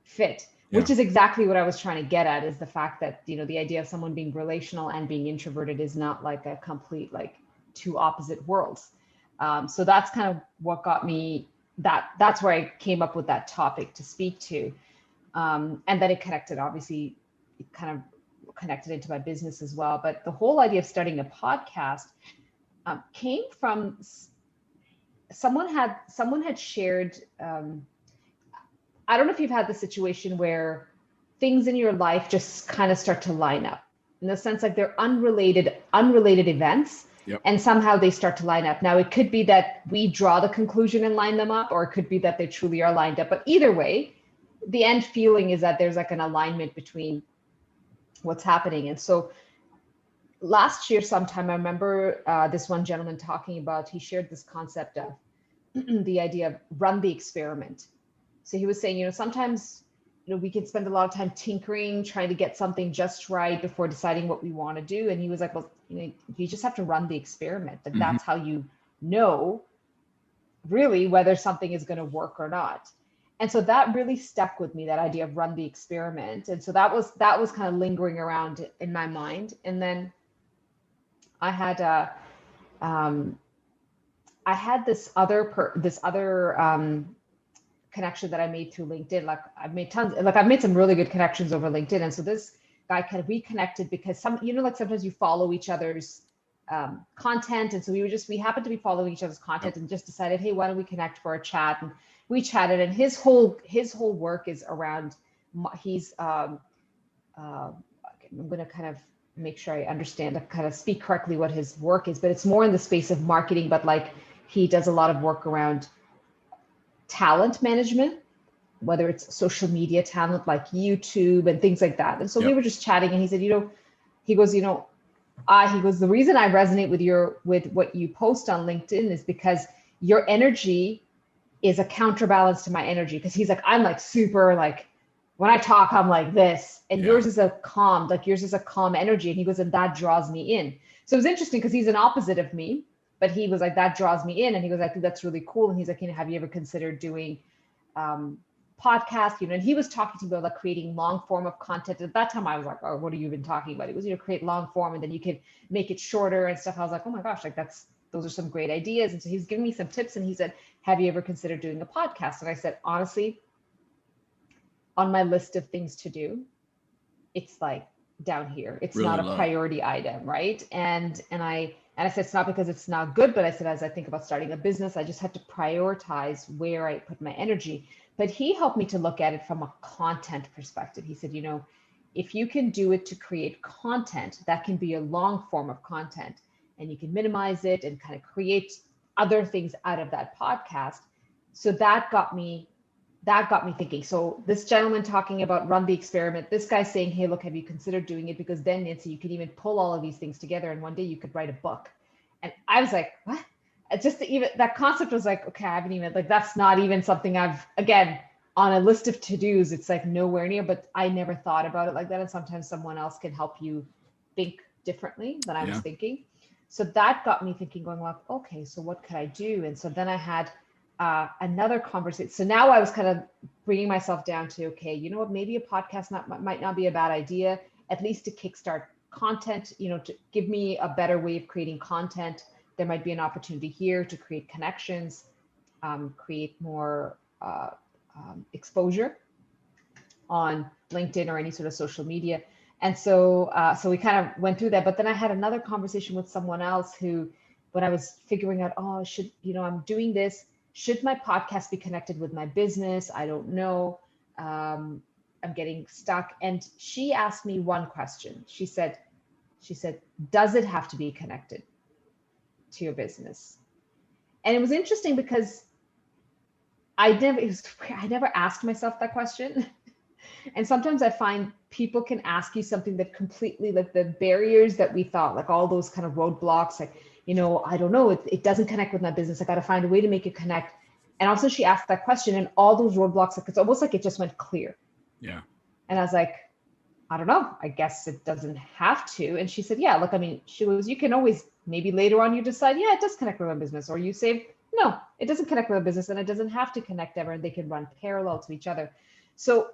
fit. Which is exactly what I was trying to get at, is the fact that, the idea of someone being relational and being introverted is not like a complete, like two opposite worlds. So that's kind of what got me, that's where I came up with that topic to speak to. And then it connected, obviously, it kind of connected into my business as well. But the whole idea of starting a podcast came from someone had shared, I don't know if you've had the situation where things in your life just kind of start to line up, in the sense like they're unrelated events. Yep. And somehow they start to line up. Now it could be that we draw the conclusion and line them up, or it could be that they truly are lined up. But either way, the end feeling is that there's like an alignment between what's happening. And so last year sometime, I remember this one gentleman talking about, he shared this concept of the idea of run the experiment. So he was saying, sometimes, we can spend a lot of time tinkering, trying to get something just right before deciding what we want to do. And he was like, well, you just have to run the experiment. Like that's how you know really whether something is going to work or not. And so that really stuck with me, that idea of run the experiment. And so that was kind of lingering around in my mind. And then I had I had this other connection that I made through LinkedIn. Like I've made some really good connections over LinkedIn. And so this guy kind of reconnected because like sometimes you follow each other's content. And so we happened to be following each other's content and just decided, hey, why don't we connect for a chat? And we chatted, and his whole work is around, I'm going to kind of make sure I understand, to kind of speak correctly what his work is, but it's more in the space of marketing, but like he does a lot of work around talent management, whether it's social media talent like YouTube and things like that. And so we were just chatting, and he said, he goes, the reason I resonate with what you post on LinkedIn is because your energy is a counterbalance to my energy. Because he's like, I'm like super like, when I talk, I'm like this, and yours is a calm energy. And he goes, and that draws me in. So it was interesting because he's an opposite of me, but he was like, that draws me in. And he goes, I think that's really cool. And he's like, have you ever considered doing podcast? And he was talking to me about like creating long form of content. At that time I was like, oh, what are you even talking about? It was, create long form, and then you could make it shorter and stuff. I was like, oh my gosh, like those are some great ideas. And so he's giving me some tips, and he said, have you ever considered doing a podcast? And I said, honestly, on my list of things to do, it's like down here. It's really not a priority item, right? And I said, it's not because it's not good, but I said, as I think about starting a business, I just have to prioritize where I put my energy. But he helped me to look at it from a content perspective. He said, if you can do it to create content, that can be a long form of content, and you can minimize it and kind of create other things out of that podcast. So that got me thinking. So this gentleman talking about run the experiment, this guy saying, hey, look, have you considered doing it? Because then, Nancy, you could even pull all of these things together, and one day you could write a book. And I was like, what? That concept was like, okay, I haven't even, like, that's not even something I've, again, on a list of to-dos, it's like nowhere near, but I never thought about it like that. And sometimes someone else can help you think differently than I was thinking. So that got me thinking, going like, okay, so what could I do? And so then I had another conversation. So now I was kind of bringing myself down to, okay, you know what, maybe a podcast might not be a bad idea, at least to kickstart content, to give me a better way of creating content. There might be an opportunity here to create connections, create more exposure on LinkedIn or any sort of social media. And so we kind of went through that. But then I had another conversation with someone else who, when I was figuring out, I'm doing this, should my podcast be connected with my business? I don't know. I'm getting stuck. And she asked me one question. She said, does it have to be connected to your business? And it was interesting because I never asked myself that question. And sometimes I find people can ask you something that completely, like the barriers that we thought, like all those kind of roadblocks, like, I don't know, it doesn't connect with my business. I got to find a way to make it connect. And also she asked that question, and all those roadblocks, like, it's almost like it just went clear. Yeah. And I was like, I don't know, I guess it doesn't have to. And she said, yeah, look, I mean, you can always, maybe later on you decide, yeah, it does connect with my business. Or you say, no, it doesn't connect with my business, and it doesn't have to connect ever, and they can run parallel to each other. So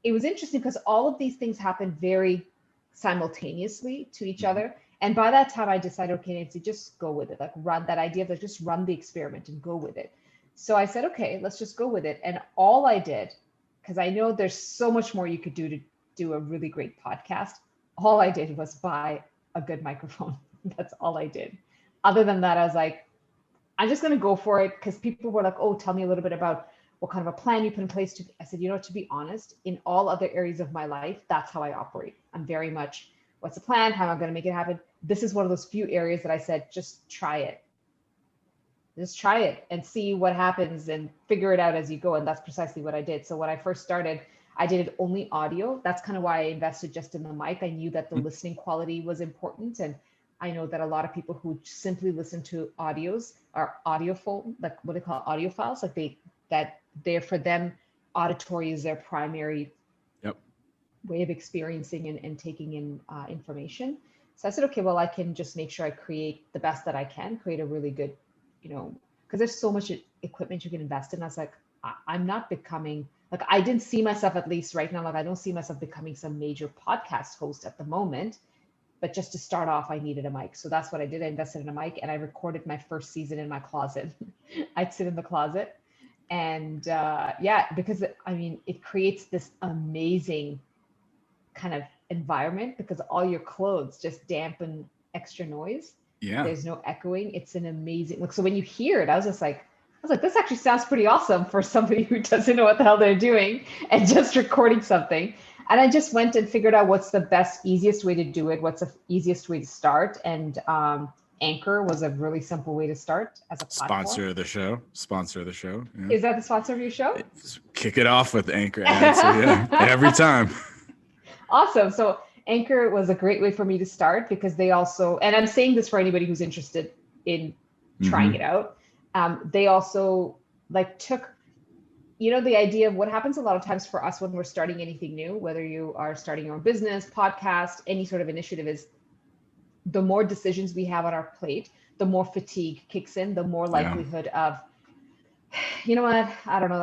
it was interesting because all of these things happen very simultaneously to each other. And by that time I decided, okay, Nancy, just go with it. Like, run that idea, like just run the experiment and go with it. So I said, okay, let's just go with it. And all I did, because I know there's so much more you could do to do a really great podcast, all I did was buy a good microphone. That's all I did. Other than that, I was like, I'm just going to go for it, because people were like, oh, tell me a little bit about what kind of a plan you put in place. I said, to be honest, in all other areas of my life, that's how I operate. I'm very much, what's the plan? How am I going to make it happen? This is one of those few areas that I said, just try it. Just try it and see what happens and figure it out as you go. And that's precisely what I did. So when I first started, I did it only audio. That's kind of why I invested just in the mic. I knew that the listening quality was important. And I know that a lot of people who simply listen to audios are audiophile, like what they call audiophiles, like they're for them, auditory is their primary way of experiencing and taking in information. So I said, okay, well, I can just make sure I create the best that I can, create a really good, because there's so much equipment you can invest in. I was like, I'm not becoming, like, I didn't see myself, at least right now, like I don't see myself becoming some major podcast host at the moment. But just to start off, I needed a mic. So that's what I did. I invested in a mic and I recorded my first season in my closet. I'd sit in the closet and because it creates this amazing kind of environment because all your clothes just dampen extra noise. Yeah. There's no echoing. It's an amazing look. So when you hear it, I was like, this actually sounds pretty awesome for somebody who doesn't know what the hell they're doing and just recording something. And I just went and figured out what's the best, easiest way to do it. What's the easiest way to start? And Anchor was a really simple way to start as a platform. Sponsor of the show. Yeah. Is that the sponsor of your show? Kick it off with Anchor ads. So yeah, every time. Awesome. So Anchor was a great way for me to start because they also, and I'm saying this for anybody who's interested in trying it out. They also took, the idea of what happens a lot of times for us when we're starting anything new, whether you are starting your own business, podcast, any sort of initiative, is the more decisions we have on our plate, the more fatigue kicks in, the more likelihood of, you know what, I don't know,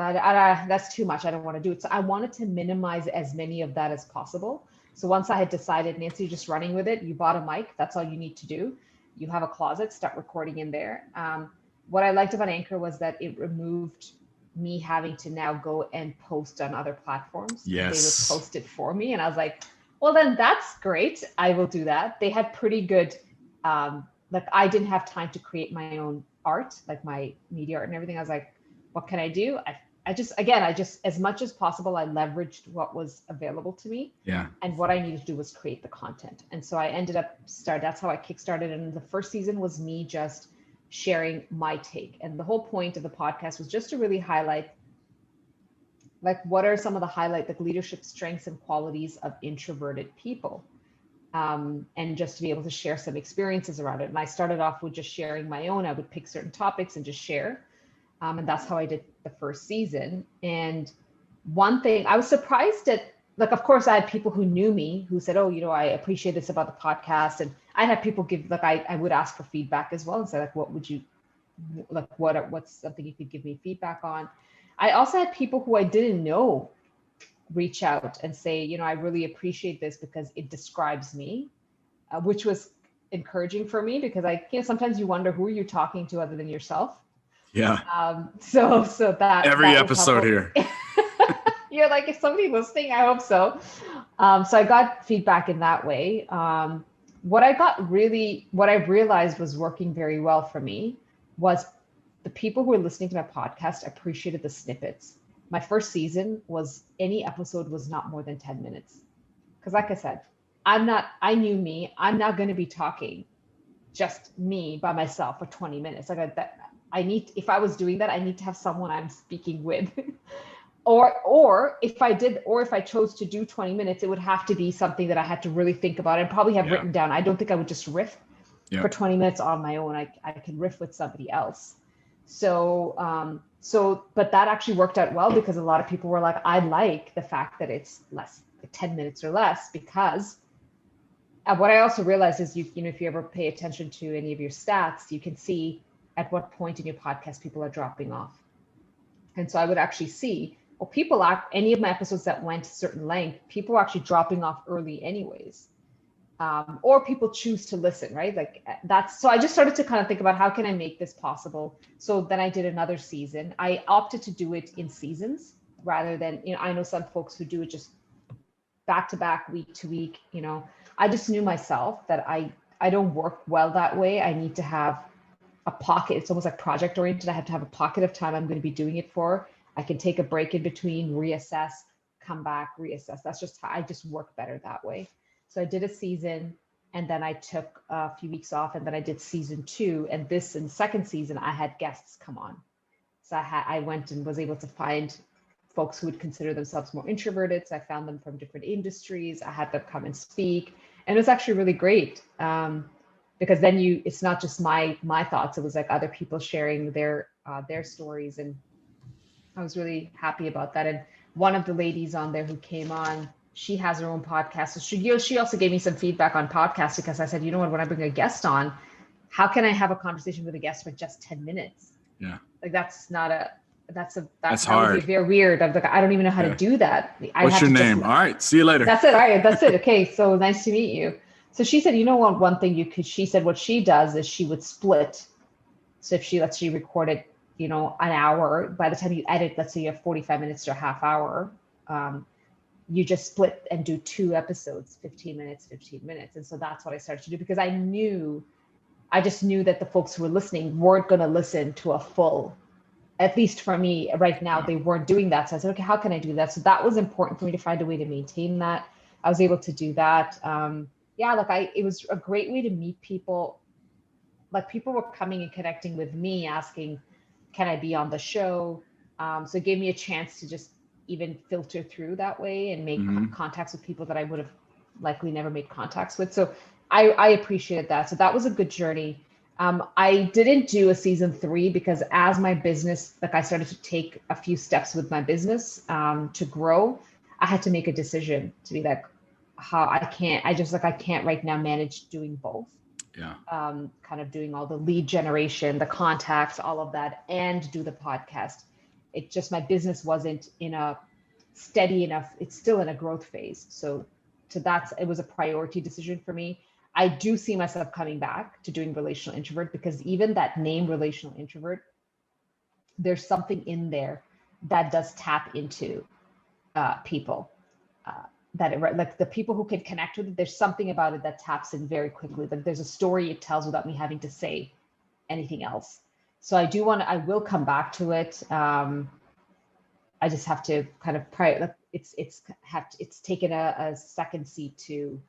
that's too much. I don't want to do it. So I wanted to minimize as many of that as possible. So once I had decided, Nancy, just running with it, you bought a mic, that's all you need to do. You have a closet, start recording in there. What I liked about Anchor was that it removed me having to now go and post on other platforms. Yes. They would post it for me. And I was like, well, then that's great. I will do that. They had pretty good, I didn't have time to create my own art, like my media art and everything. I was like, what can I do? I just, as much as possible, I leveraged what was available to me. Yeah. And what I needed to do was create the content. And so I ended up that's how I kickstarted. And the first season was me just sharing my take. And the whole point of the podcast was just to really highlight, what are some of the leadership strengths and qualities of introverted people. And just to be able to share some experiences around it. And I started off with just sharing my own. I would pick certain topics and just share. And that's how I did the first season. And one thing I was surprised at, of course, I had people who knew me who said, oh, I appreciate this about the podcast. And I had people give, I would ask for feedback as well and say, what would you, what's something you could give me feedback on? I also had people who I didn't know reach out and say, I really appreciate this because it describes me, which was encouraging for me because sometimes you wonder who are you talking to other than yourself. Yeah. So that every that episode here. You're like, is somebody listening? I hope so. So I got feedback in that way. What I realized was working very well for me was the people who were listening to my podcast appreciated the snippets. My first season any episode was not more than 10 minutes. Because like I said, I knew me, I'm not going to be talking just me by myself for 20 minutes. If I was doing that, I need to have someone I'm speaking with. or if I chose to do 20 minutes, it would have to be something that I had to really think about and probably have written down. I don't think I would just riff for 20 minutes on my own. I can riff with somebody else. But that actually worked out well because a lot of people were like, I like the fact that it's less, 10 minutes or less, because what I also realized is if you ever pay attention to any of your stats, you can see at what point in your podcast people are dropping off. And so I would actually see, any of my episodes that went a certain length, people were actually dropping off early anyways. Or people choose to listen, right? So I just started to kind of think about how can I make this possible? So then I did another season. I opted to do it in seasons rather than, I know some folks who do it just back to back, week to week. I just knew myself that I don't work well that way. I need to have a pocket. It's almost like project oriented. I have to have a pocket of time I'm going to be doing it for. I can take a break in between, reassess, come back, reassess. That's just how I just work better that way. So I did a season and then I took a few weeks off and then I did season 2. And in the second season, I had guests come on. So I went and was able to find folks who would consider themselves more introverted. So I found them from different industries. I had them come and speak. And it was actually really great. Because then it's not just my thoughts. It was like other people sharing their stories. And I was really happy about that. And one of the ladies on there who came on, she has her own podcast. So she also gave me some feedback on podcasts because I said, you know what, when I bring a guest on, how can I have a conversation with a guest for just 10 minutes? Yeah. That's hard. Would be very weird. I'm like, I don't even know how to do that. What's your name? All right. See you later. That's it. All right. That's it. Okay. So nice to meet you. So she said, you know what, one thing she said what she does is she would split. So if she recorded, you know, an hour, by the time you edit, let's say you have 45 minutes to a half hour, you just split and do 2 episodes, 15 minutes, 15 minutes. And so that's what I started to do, because I just knew that the folks who were listening weren't going to listen to a full, at least for me right now, they weren't doing that. So I said, okay, how can I do that? So that was important for me to find a way to maintain that. I was able to do that. It was a great way to meet people. Like, people were coming and connecting with me, asking, can I be on the show? So it gave me a chance to just even filter through that way and make contacts with people that I would have likely never made contacts with. So I appreciated that. So that was a good journey. I didn't do a season 3 because as my business, like, I started to take a few steps with my business to grow, I had to make a decision to be like, I can't right now manage doing both. Yeah. Kind of doing all the lead generation, the contacts, all of that, and do the podcast. It just, my business wasn't in a steady enough, it's still in a growth phase. So it was a priority decision for me. I do see myself coming back to doing Relational Introvert, because even that name, Relational Introvert, there's something in there that does tap into people. Like the people who can connect with it, there's something about it that taps in very quickly. Like, there's a story it tells without me having to say anything else. So I will come back to it. I just have to kind of it's taken a second seat to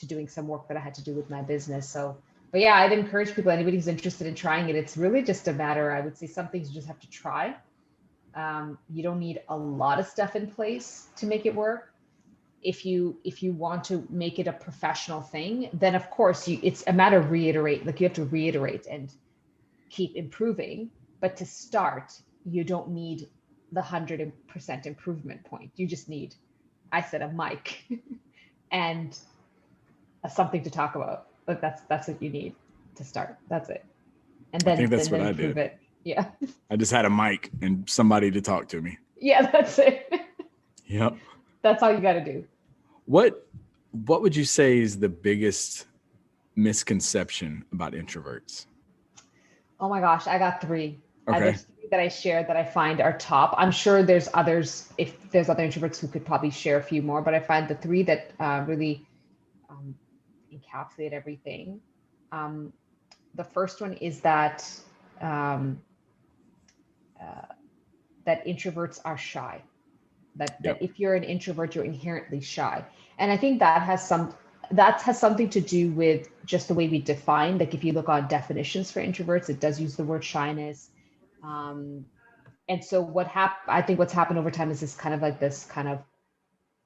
doing some work that I had to do with my business. So, but yeah, I'd encourage people, anybody who's interested in trying it, it's really just a matter, I would say, some things you just have to try. You don't need a lot of stuff in place to make it work. If you want to make it a professional thing, then of course it's a matter of you have to reiterate and keep improving. But to start, you don't need the 100% improvement point. You just need, I said, a mic and something to talk about. But that's what you need to start. That's it. And then I think that's then what I improve did. it. Yeah. I just had a mic and somebody to talk to me. Yeah, that's it. Yep. That's all you got to do. What would you say is the biggest misconception about introverts? Oh my gosh, I got 3. Okay. There's 3 that I shared that I find are top. I'm sure there's others, if there's other introverts who could probably share a few more, but I find the 3 that really encapsulate everything. The first one is that that introverts are shy. That if you're an introvert, you're inherently shy. And I think that has something to do with just the way we define. Like, if you look on definitions for introverts, it does use the word shyness. And so I think what's happened over time is this kind of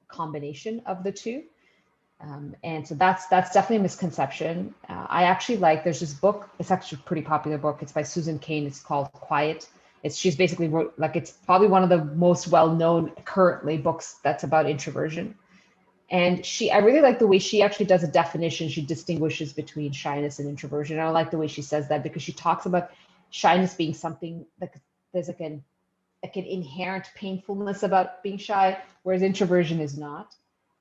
combination of the two. And so that's definitely a misconception. I actually there's this book, it's actually a pretty popular book. It's by Susan Cain. It's called Quiet. She's basically wrote, it's probably one of the most well-known currently books that's about introversion. And I really like the way she actually does a definition. She distinguishes between shyness and introversion. And I like the way she says that, because she talks about shyness being something like there's like an inherent painfulness about being shy, whereas introversion is not.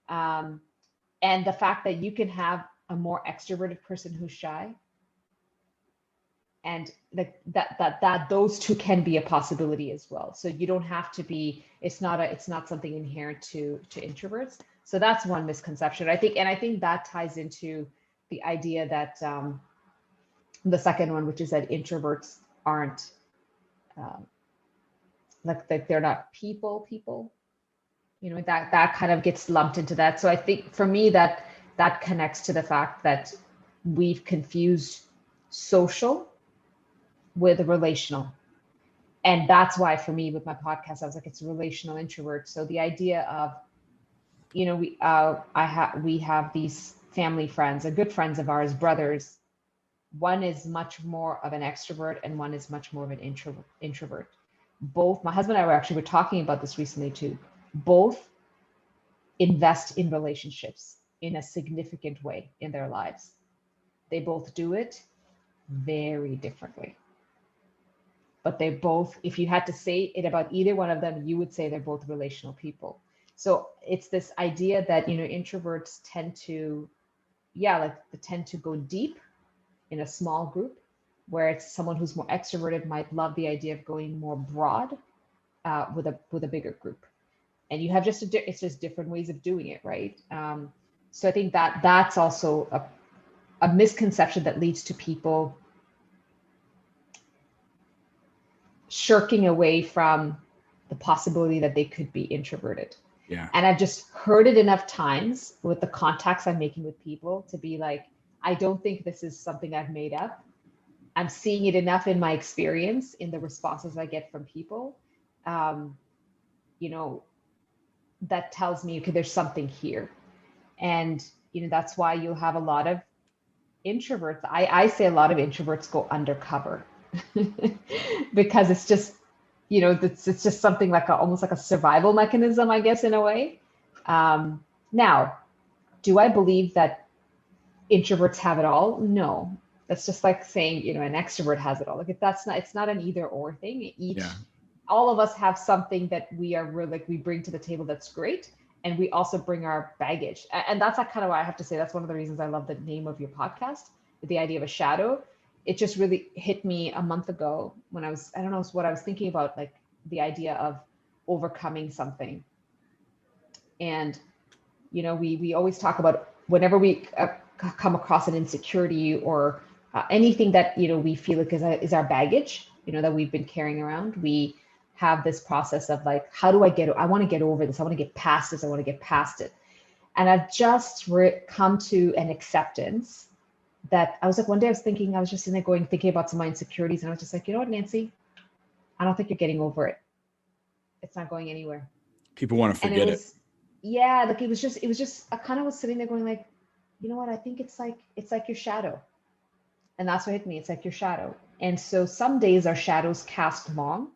And the fact that you can have a more extroverted person who's shy, and that those two can be a possibility as well. So you don't have to be, it's not something inherent to introverts. So that's one misconception, I think. And I think that ties into the idea that the second one, which is that introverts aren't they're not people, that kind of gets lumped into that. So I think for me that connects to the fact that we've confused social with relational. And that's why for me with my podcast, I was like, it's a relational introvert. So the idea of, we have these family friends, good friends of ours, brothers. One is much more of an extrovert and one is much more of an introvert. Both, my husband and I were talking about this recently too. Both invest in relationships in a significant way in their lives. They both do it very differently. But they both, if you had to say it about either one of them, you would say they're both relational people. So it's this idea that, introverts tend to, like they tend to go deep in a small group, where it's someone who's more extroverted might love the idea of going more broad with a bigger group. And you have it's just different ways of doing it, right? So I think that's also a misconception that leads to people shirking away from the possibility that they could be introverted. Yeah. And I've just heard it enough times with the contacts I'm making with people to be like, I don't think this is something I've made up. I'm seeing it enough in my experience, in the responses I get from people, that tells me, okay, there's something here. And, that's why you'll have a lot of introverts. I say a lot of introverts go undercover because it's just, it's just something like almost like a survival mechanism, I guess, in a way. Now, do I believe that introverts have it all? No. That's just like saying, an extrovert has it all. Like it's not an either or thing. All of us have something that we are really, like, we bring to the table that's great. And we also bring our baggage. And that's kind of why I have to say, that's one of the reasons I love the name of your podcast, the idea of a shadow. It just really hit me a month ago when I don't know what I was thinking about, like the idea of overcoming something. And, we always talk about whenever we come across an insecurity or anything that, we feel like is our baggage, that we've been carrying around. We have this process of like, I want to get over this. I want to get past this. I want to get past it. And I've just come to an acceptance that I was like, one day I was just sitting there thinking about some of my insecurities. And I was just like, you know what, Nancy, I don't think you're getting over it. It's not going anywhere. People want to forget it. Yeah. Like it was just, I kind of was sitting there going like, you know what? I think it's like your shadow. And that's what hit me. It's like your shadow. And so some days our shadows cast long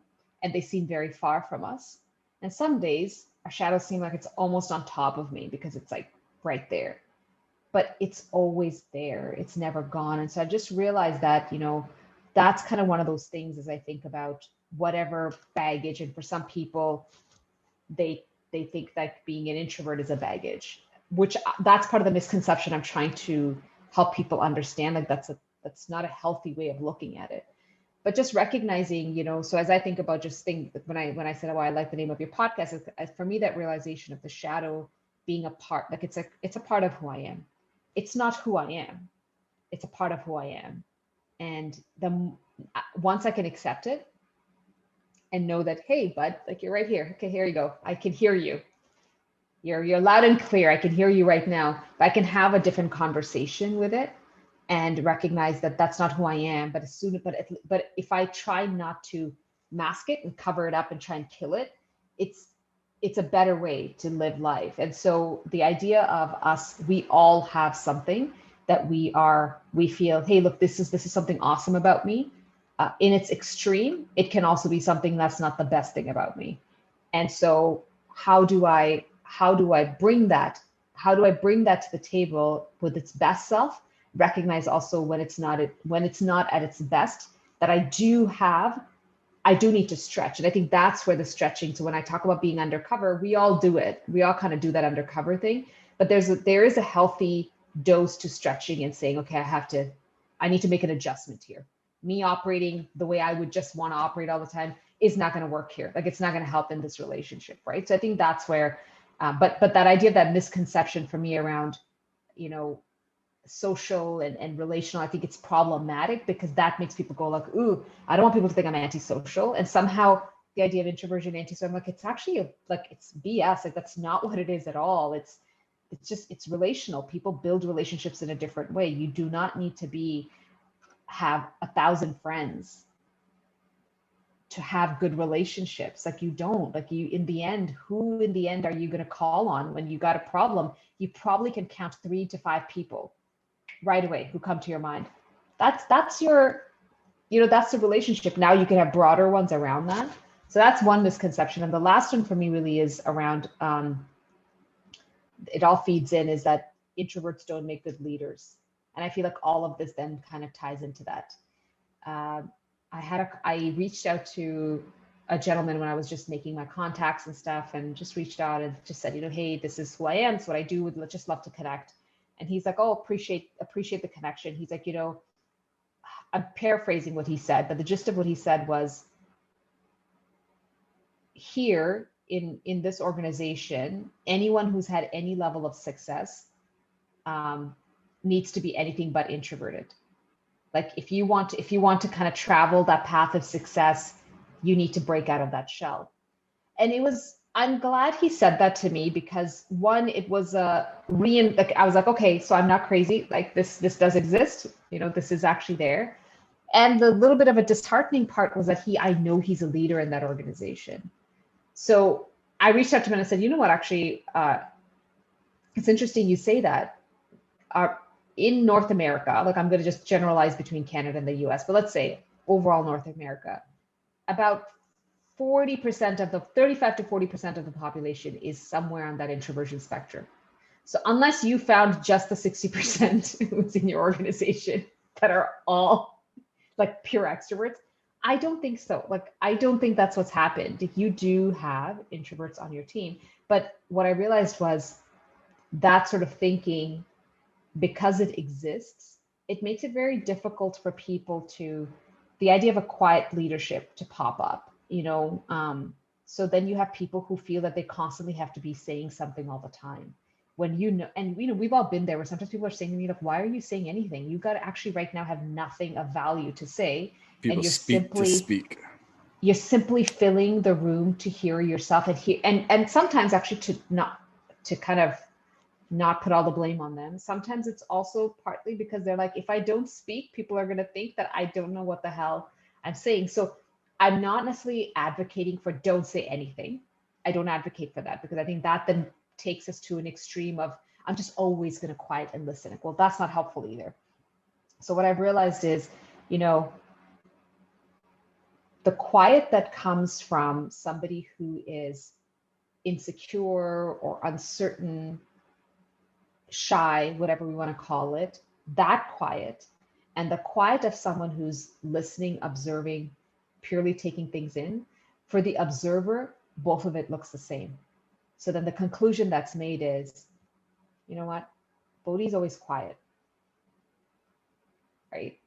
and they seem very far from us. And some days our shadows seem like it's almost on top of me because it's like right there, but it's always there. It's never gone. And so I just realized that, that's kind of one of those things as I think about whatever baggage. And for some people, they think that being an introvert is a baggage, which that's part of the misconception I'm trying to help people understand. Like that's not a healthy way of looking at it. But just recognizing, so as I think about just things, when I said, oh, I like the name of your podcast, for me, that realization of the shadow being a part, like it's a part of who I am. It's not who I am. It's a part of who I am. And once I can accept it and know that, hey, bud, like you're right here. Okay, here you go. I can hear you. You're loud and clear. I can hear you right now. But I can have a different conversation with it and recognize that that's not who I am. But but if I try not to mask it and cover it up and try and kill it, it's a better way to live life. And so the idea of us, we all have something that we feel, hey, look, this is something awesome about me. In its extreme, it can also be something that's not the best thing about me. And so how do I bring that? How do I bring that to the table with its best self? Recognize also when it's not at its best, that I do need to stretch. And I think that's where the stretching. So when I talk about being undercover, we all do it. We all kind of do that undercover thing, but there is a healthy dose to stretching and saying, okay, I need to make an adjustment here. Me operating the way I would just want to operate all the time is not going to work here. Like it's not going to help in this relationship. Right. So I think that's where, but that idea of that misconception for me around, social and relational, I think it's problematic because that makes people go like, ooh, I don't want people to think I'm antisocial. And somehow the idea of introversion, antisocial, I'm like, it's actually it's BS. Like that's not what it is at all. It's relational. People build relationships in a different way. You do not need to have 1,000 friends to have good relationships. Like you don't, like you, who in the end are you going to call on when you got a problem? You probably can count 3 to 5 people right away who come to your mind. That's your, that's the relationship. Now you can have broader ones around that. So that's one misconception. And the last one for me really is around, it all feeds in, is that introverts don't make good leaders. And I feel like all of this then kind of ties into that. I reached out to a gentleman when I was just making my contacts and stuff, and just reached out and just said, hey, this is who I am. It's what I do. Would just love to connect. And he's like, oh, appreciate the connection. He's like, I'm paraphrasing what he said, but the gist of what he said was, here in this organization, anyone who's had any level of success needs to be anything but introverted. Like if you want to kind of travel that path of success, you need to break out of that shell. And I'm glad he said that to me, because one, it was I was like, okay, so I'm not crazy. Like this does exist. This is actually there. And the little bit of a disheartening part was that I know he's a leader in that organization. So I reached out to him and I said, you know what, actually, it's interesting you say that. In North America, like I'm going to just generalize between Canada and the US, but let's say overall North America, about 35 to 40% of the population is somewhere on that introversion spectrum. So unless you found just the 60% who's in your organization that are all like pure extroverts, I don't think so. Like, I don't think that's what's happened. You do have introverts on your team. But what I realized was that sort of thinking, because it exists, it makes it very difficult for people the idea of a quiet leadership to pop up, so then you have people who feel that they constantly have to be saying something all the time. When we've all been there where sometimes people are saying to me, like, why are you saying anything? You got to actually right now have nothing of value to say. People and speak. You're simply filling the room to hear yourself and sometimes actually to kind of not put all the blame on them. Sometimes it's also partly because they're like, if I don't speak, people are going to think that I don't know what the hell I'm saying. So I'm not necessarily advocating for don't say anything. I don't advocate for that, because I think that then takes us to an extreme of I'm just always going to quiet and listen. Well, that's not helpful either. So what I've realized is, the quiet that comes from somebody who is insecure or uncertain, shy, whatever we want to call it, that quiet, and the quiet of someone who's listening, observing, purely taking things in, for the observer, both of it looks the same. So then the conclusion that's made is, you know what, Bodhi's always quiet, right?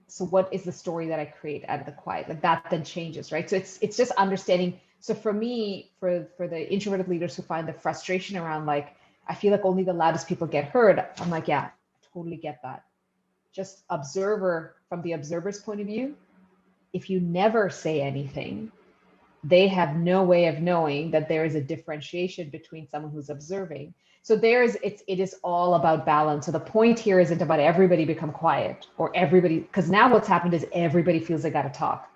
So what is the story that I create out of the quiet? Like that then changes, right? So it's just understanding. So for me, for the introverted leaders who find the frustration around, like, I feel like only the loudest people get heard, I'm like, yeah, I totally get that. Just from the observer's point of view, if you never say anything, they have no way of knowing that there is a differentiation between someone who's observing. So it is all about balance. So the point here isn't about everybody become quiet or everybody, because now what's happened is everybody feels they got to talk.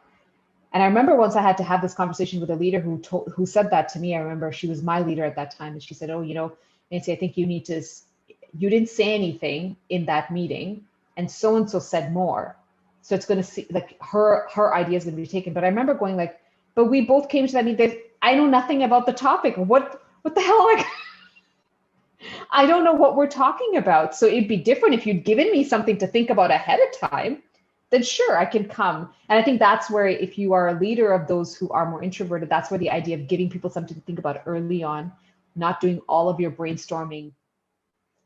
And I remember once I had to have this conversation with a leader who said that to me. I remember she was my leader at that time, and she said, oh, Nancy, I think you didn't say anything in that meeting, and so said more. So it's going to see, like, her idea is going to be taken. But I remember going like, but we both came to that meeting. I know nothing about the topic. What the hell? Like, I don't know what we're talking about. So it'd be different if you'd given me something to think about ahead of time. Then sure, I can come. And I think that's where, if you are a leader of those who are more introverted, that's where the idea of giving people something to think about early on, not doing all of your brainstorming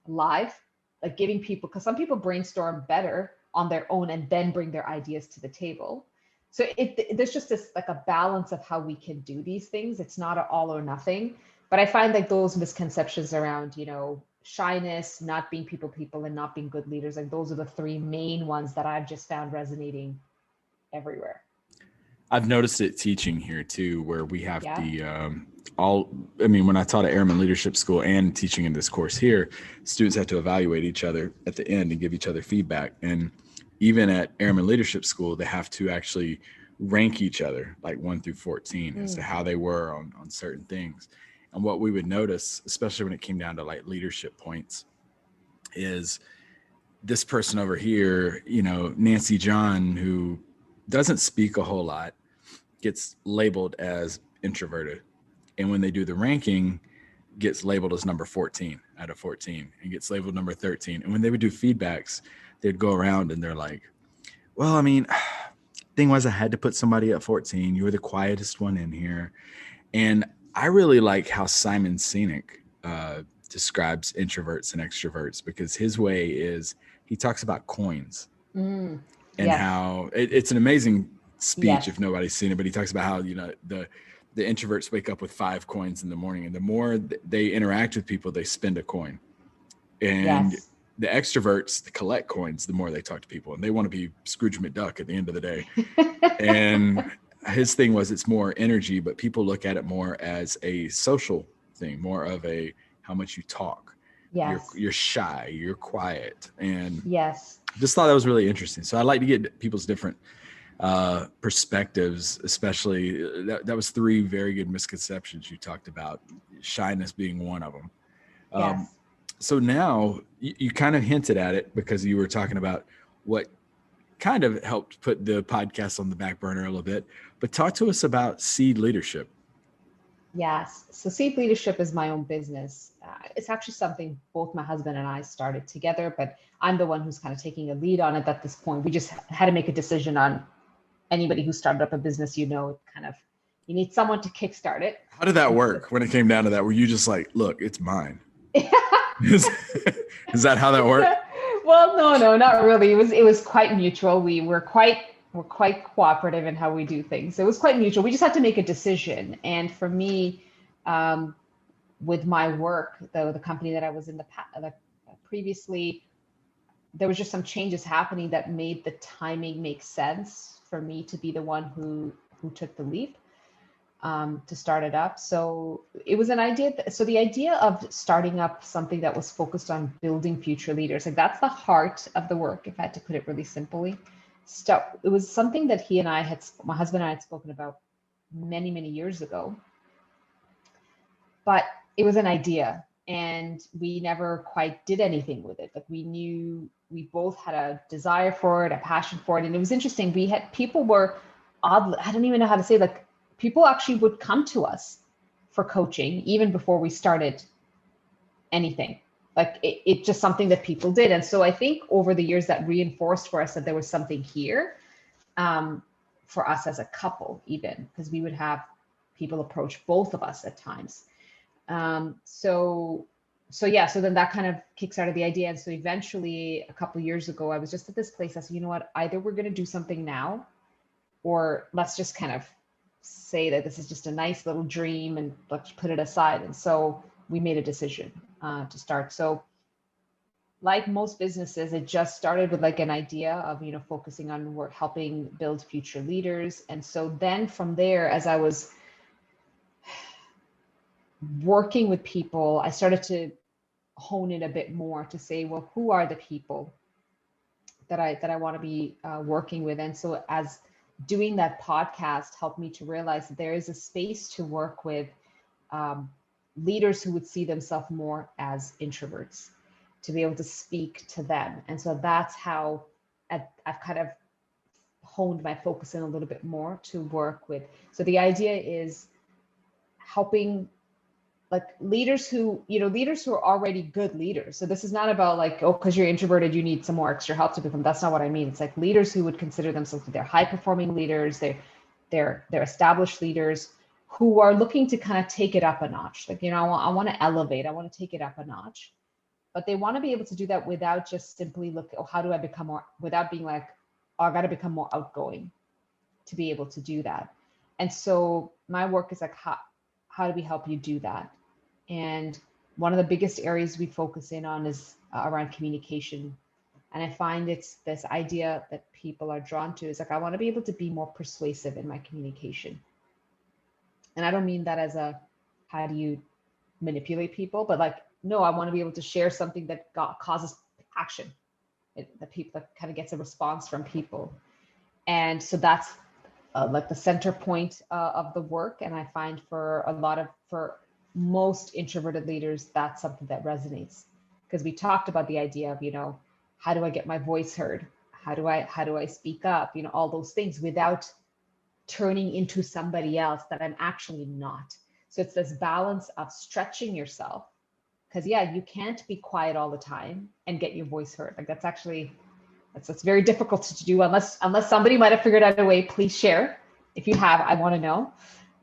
live, like giving people, because some people brainstorm better on their own and then bring their ideas to the table. So there's just this, like, a balance of how we can do these things. It's not an all or nothing, but I find like those misconceptions around, shyness, not being people, and not being good leaders, like those are the three main ones that I've just found resonating everywhere. I've noticed it teaching here too, where we have when I taught at Airman Leadership School and teaching in this course here, students have to evaluate each other at the end and give each other feedback. And even at Airman Leadership School, they have to actually rank each other, like 1 through 14, as to how they were on certain things. And what we would notice, especially when it came down to like leadership points, is this person over here, Nancy John, who doesn't speak a whole lot, gets labeled as introverted. And when they do the ranking, gets labeled as number 14 out of 14 and gets labeled number 13. And when they would do feedbacks, they'd go around and they're like, well, thing was, I had to put somebody at 14. You were the quietest one in here. And I really like how Simon Sinek describes introverts and extroverts, because his way is he talks about coins and Yes. how it's an amazing speech. Yes. If nobody's seen it, but he talks about how, the introverts wake up with 5 coins in the morning, and the more they interact with people, they spend a coin. And Yes. the extroverts collect coins the more they talk to people, and they want to be Scrooge McDuck at the end of the day. And his thing was, it's more energy, but people look at it more as a social thing, more of a how much you talk. Yes. You're shy, you're quiet. And Yes. just thought that was really interesting. So I like to get people's different perspectives, especially that was 3 very good misconceptions you talked about, shyness being one of them. Yes. So now you kind of hinted at it, because you were talking about what kind of helped put the podcast on the back burner a little bit, but talk to us about Seed Leadership. Yes. So Seed Leadership is my own business. It's actually something both my husband and I started together, but I'm the one who's kind of taking a lead on it at this point. We just had to make a decision on anybody who started up a business, you need someone to kickstart it. How did that work when it came down to that? Were you just like, look, it's mine? Is that how that worked? Well, no, not really. It was quite mutual. We're quite cooperative in how we do things. So it was quite mutual. We just had to make a decision. And for me, with my work, the company that I was in previously, there was just some changes happening that made the timing make sense for me to be the one who took the leap to start it up. So it was an idea. So the idea of starting up something that was focused on building future leaders, like that's the heart of the work, if I had to put it really simply. It was something that my husband and I had spoken about many, many years ago, but it was an idea and we never quite did anything with it. Like we both had a desire for it, a passion for it. And it was interesting. People were oddly, I don't even know how to say, like people actually would come to us for coaching even before we started anything. Like it's just something that people did. And so I think over the years that reinforced for us that there was something here for us as a couple, even because we would have people approach both of us at times. So then that kind of kickstarted the idea. And so eventually a couple of years ago, I was just at this place. I said, you know what, either we're going to do something now, or let's just kind of say that this is just a nice little dream and let's put it aside. And so we made a decision to start. So like most businesses, it just started with like an idea of, focusing on helping build future leaders. And so then from there, as I was working with people, I started to hone it a bit more to say, well, who are the people that I want to be working with? And so as doing that podcast helped me to realize that there is a space to work with leaders who would see themselves more as introverts, to be able to speak to them. And so that's how I've kind of honed my focus in a little bit more to work with. So the idea is helping like leaders who are already good leaders. So this is not about like, oh, because you're introverted, you need some more extra help to become. That's not what I mean. It's like leaders who would consider themselves, they're high performing leaders, they're established leaders who are looking to kind of take it up a notch. Like, I want to elevate, I want to take it up a notch, but they want to be able to do that without just simply look, oh, how do I become more, without being like, oh, I got to become more outgoing to be able to do that. And so my work is like, how do we help you do that? And one of the biggest areas we focus in on is around communication. And I find it's this idea that people are drawn to is like, I want to be able to be more persuasive in my communication. And I don't mean that as how do you manipulate people, but like, no, I want to be able to share something that causes action, that kind of gets a response from people. And so that's like the center point of the work. And I find for most introverted leaders, that's something that resonates, because we talked about the idea of, how do I get my voice heard? How do I speak up? All those things without turning into somebody else that I'm actually not. So it's this balance of stretching yourself, because you can't be quiet all the time and get your voice heard. Like that's very difficult to do unless somebody might have figured out a way. Please share if you have. I want to know.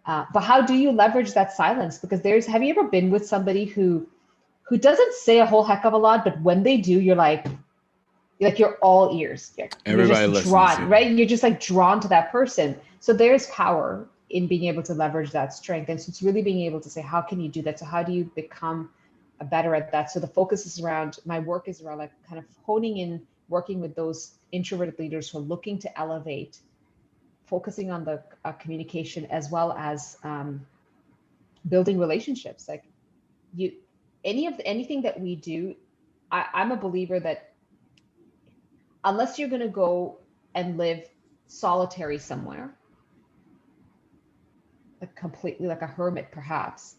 But how do you leverage that silence? Because have you ever been with somebody who who doesn't say a whole heck of a lot, but when they do, you're all ears. Everybody You're just listens, drawn, yeah. right? You're just like drawn to that person. So there's power in being able to leverage that strength. And so it's really being able to say, how can you do that? So how do you become better at that? So the focus is around, my work is around like kind of honing in, working with those introverted leaders who are looking to elevate, focusing on the communication as well as building relationships. Like anything that we do, I'm a believer that unless you're going to go and live solitary somewhere, like completely like a hermit, perhaps,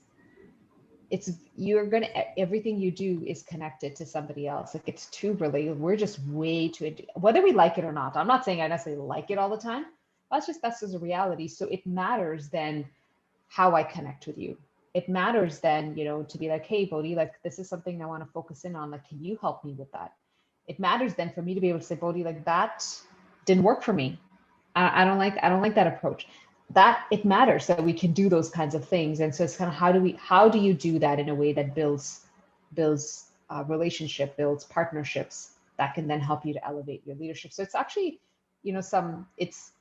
everything you do is connected to somebody else. Like it's too related. We're just way too, whether we like it or not. I'm not saying I necessarily like it all the time. That's just a reality. So it matters then how I connect with you. It matters then, to be like, hey, Bodhi, like this is something I want to focus in on. Like, can you help me with that? It matters then for me to be able to say, Bodhi, like that didn't work for me. I don't like that approach. That it matters that we can do those kinds of things. And so it's kind of how do you do that in a way that builds relationship, builds partnerships that can then help you to elevate your leadership. So it's actually, it's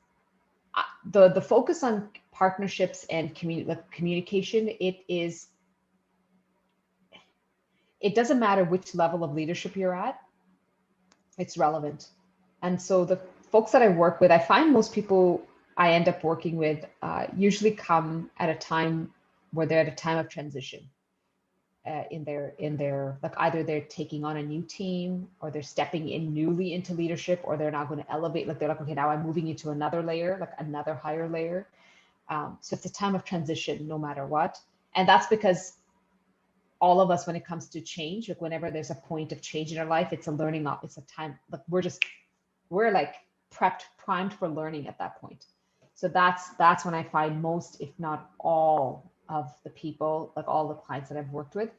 the focus on partnerships and communication. It doesn't matter which level of leadership you're at, it's relevant. And so the folks that I work with, I find most people I end up working with usually come at a time where they're at a time of transition in their like either they're taking on a new team or they're stepping in newly into leadership, or they're not going to elevate. Like they're like, okay, now I'm moving into another layer, like another higher layer. So it's a time of transition no matter what. And that's because all of us, when it comes to change, like whenever there's a point of change in our life, it's a learning, it's a time, like we're like primed for learning at that point. So that's when I find most, if not all of the people, like all the clients that I've worked with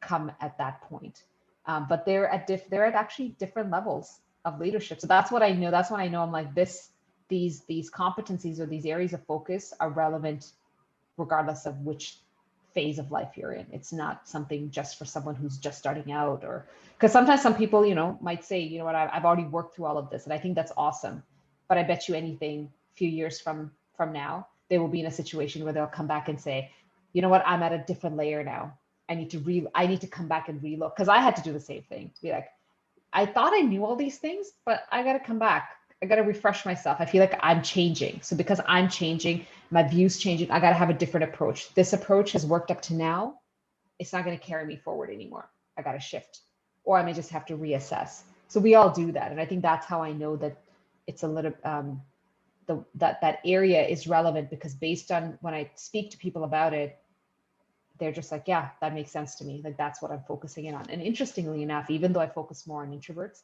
come at that point. But they're at actually different levels of leadership. So that's what I know. That's when I know I'm like these competencies or these areas of focus are relevant regardless of which phase of life you're in. It's not something just for someone who's just starting out, or because sometimes some people, might say, you know what, I've already worked through all of this, and I think that's awesome. But I bet you anything, a few years from now, they will be in a situation where they'll come back and say, you know what, I'm at a different layer now. I need to come back and relook, because I had to do the same thing, to be like, I thought I knew all these things, but I got to come back. I got to refresh myself. I feel like I'm changing. So because I'm changing, my view's changing, I got to have a different approach. This approach has worked up to now. It's not going to carry me forward anymore. I got to shift, or I may just have to reassess. So we all do that. And I think that's how I know that it's a little, that area is relevant, because based on when I speak to people about it, they're just like, yeah, that makes sense to me. Like, that's what I'm focusing in on. And interestingly enough, even though I focus more on introverts,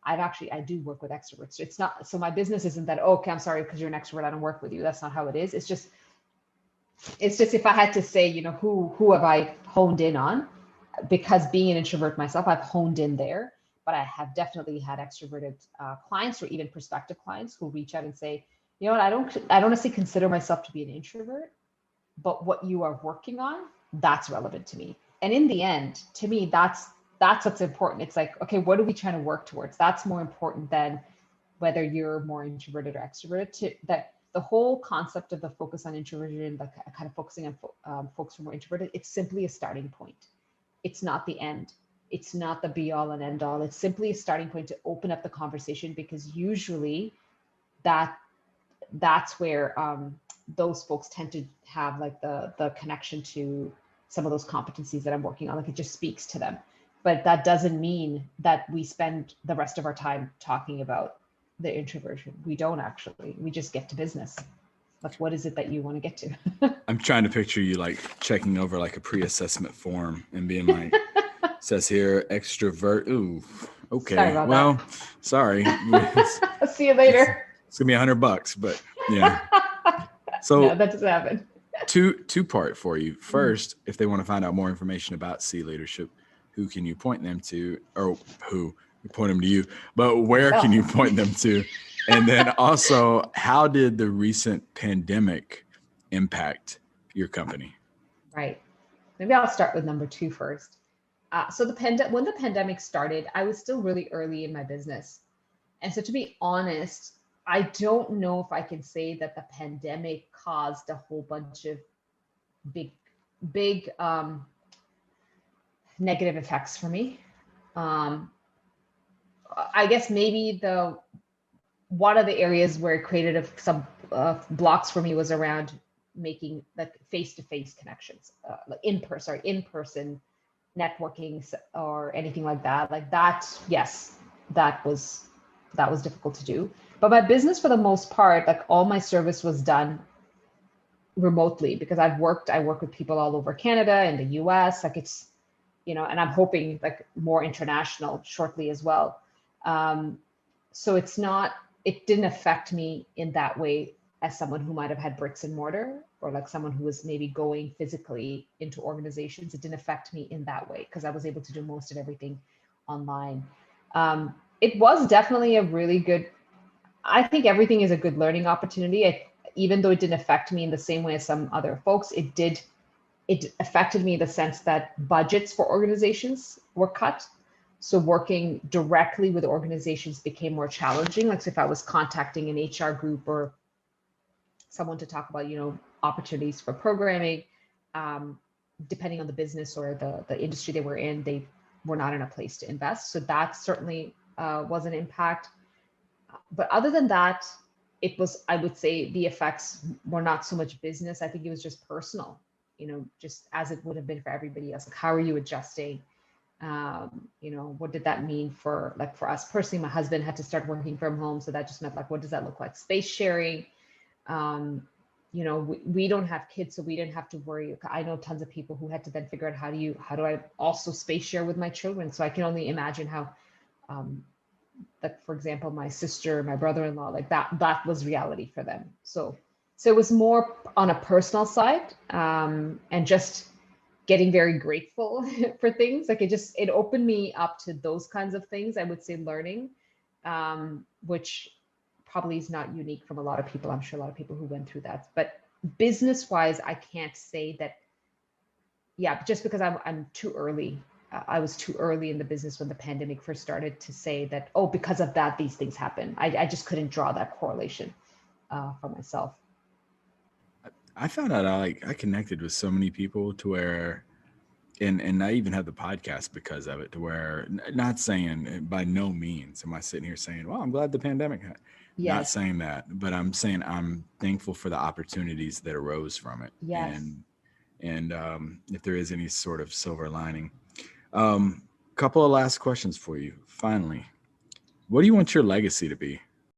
I do work with extroverts. It's not, so my business isn't that, oh, okay, I'm sorry, because you're an extrovert, I don't work with you. That's not how it is. It's just if I had to say, who have I honed in on, because being an introvert myself, I've honed in there, but I have definitely had extroverted clients, or even prospective clients, who reach out and say, you know what, I don't honestly consider myself to be an introvert, but what you are working on, that's relevant to me. And in the end, to me, that's what's important. It's like, okay, what are we trying to work towards? That's more important than whether you're more introverted or extroverted. That the whole concept of the focus on introversion, like kind of focusing on folks who are more introverted, it's simply a starting point. It's not the end. It's not the be all and end all. It's simply a starting point to open up the conversation, because usually that's where those folks tend to have like the connection to some of those competencies that I'm working on. Like, it just speaks to them. But that doesn't mean that we spend the rest of our time talking about the introversion. We don't actually. We just get to business. Like, what is it that you want to get to? I'm trying to picture you like checking over like a pre-assessment form and being like, says here, extrovert. Ooh, okay. Sorry about that. Sorry. See you later. It's gonna be $100, but yeah. So no, that doesn't happen. two-part for you. First, if they want to find out more information about C leadership, who can you point them to, or who you point them to you, but where can you point them to? And then also, how did the recent pandemic impact your company? Right. Maybe I'll start with number 2 first. So when the pandemic started, I was still really early in my business. And so to be honest, I don't know if I can say that the pandemic caused a whole bunch of big negative effects for me. I guess maybe one of the areas where it created some blocks for me was around making like face-to-face connections, like in-person networking or anything like that. Like that, yes, that was difficult to do. But my business, for the most part, like all my service was done remotely because I work with people all over Canada and the US. Like it's, and I'm hoping like more international shortly as well. So it didn't affect me in that way as someone who might have had bricks and mortar, or like someone who was maybe going physically into organizations. It didn't affect me in that way because I was able to do most of everything online. It was definitely a really good, I think everything is a good learning opportunity. Even though it didn't affect me in the same way as some other folks, it affected me in the sense that budgets for organizations were cut. So working directly with organizations became more challenging. Like if I was contacting an HR group or someone to talk about, opportunities for programming, depending on the business or the industry they were in, they were not in a place to invest. So that certainly was an impact. But other than that, I would say the effects were not so much business. I think it was just personal, just as it would have been for everybody else. Like, how are you adjusting? What did that mean for us personally? My husband had to start working from home. So that just meant like, what does that look like? Space sharing. We don't have kids, so we didn't have to worry. I know tons of people who had to then figure out how do I also space share with my children? So I can only imagine how, like for example, my sister, my brother-in-law, like that was reality for them. So it was more on a personal side, and just getting very grateful for things. Like it opened me up to those kinds of things, I would say, learning, which probably is not unique from a lot of people. I'm sure a lot of people who went through that. But business wise, I can't say that, just because I'm too early. I was too early in the business when the pandemic first started to say that, because of that, these things happen. I just couldn't draw that correlation for myself. I found out I connected with so many people to where, and I even had the podcast because of it, to where, not saying by no means am I sitting here saying, well, I'm glad the pandemic happened. Yes. Not saying that, but I'm saying I'm thankful for the opportunities that arose from it. Yes. And if there is any sort of silver lining. Couple of last questions for you. Finally, what do you want your legacy to be?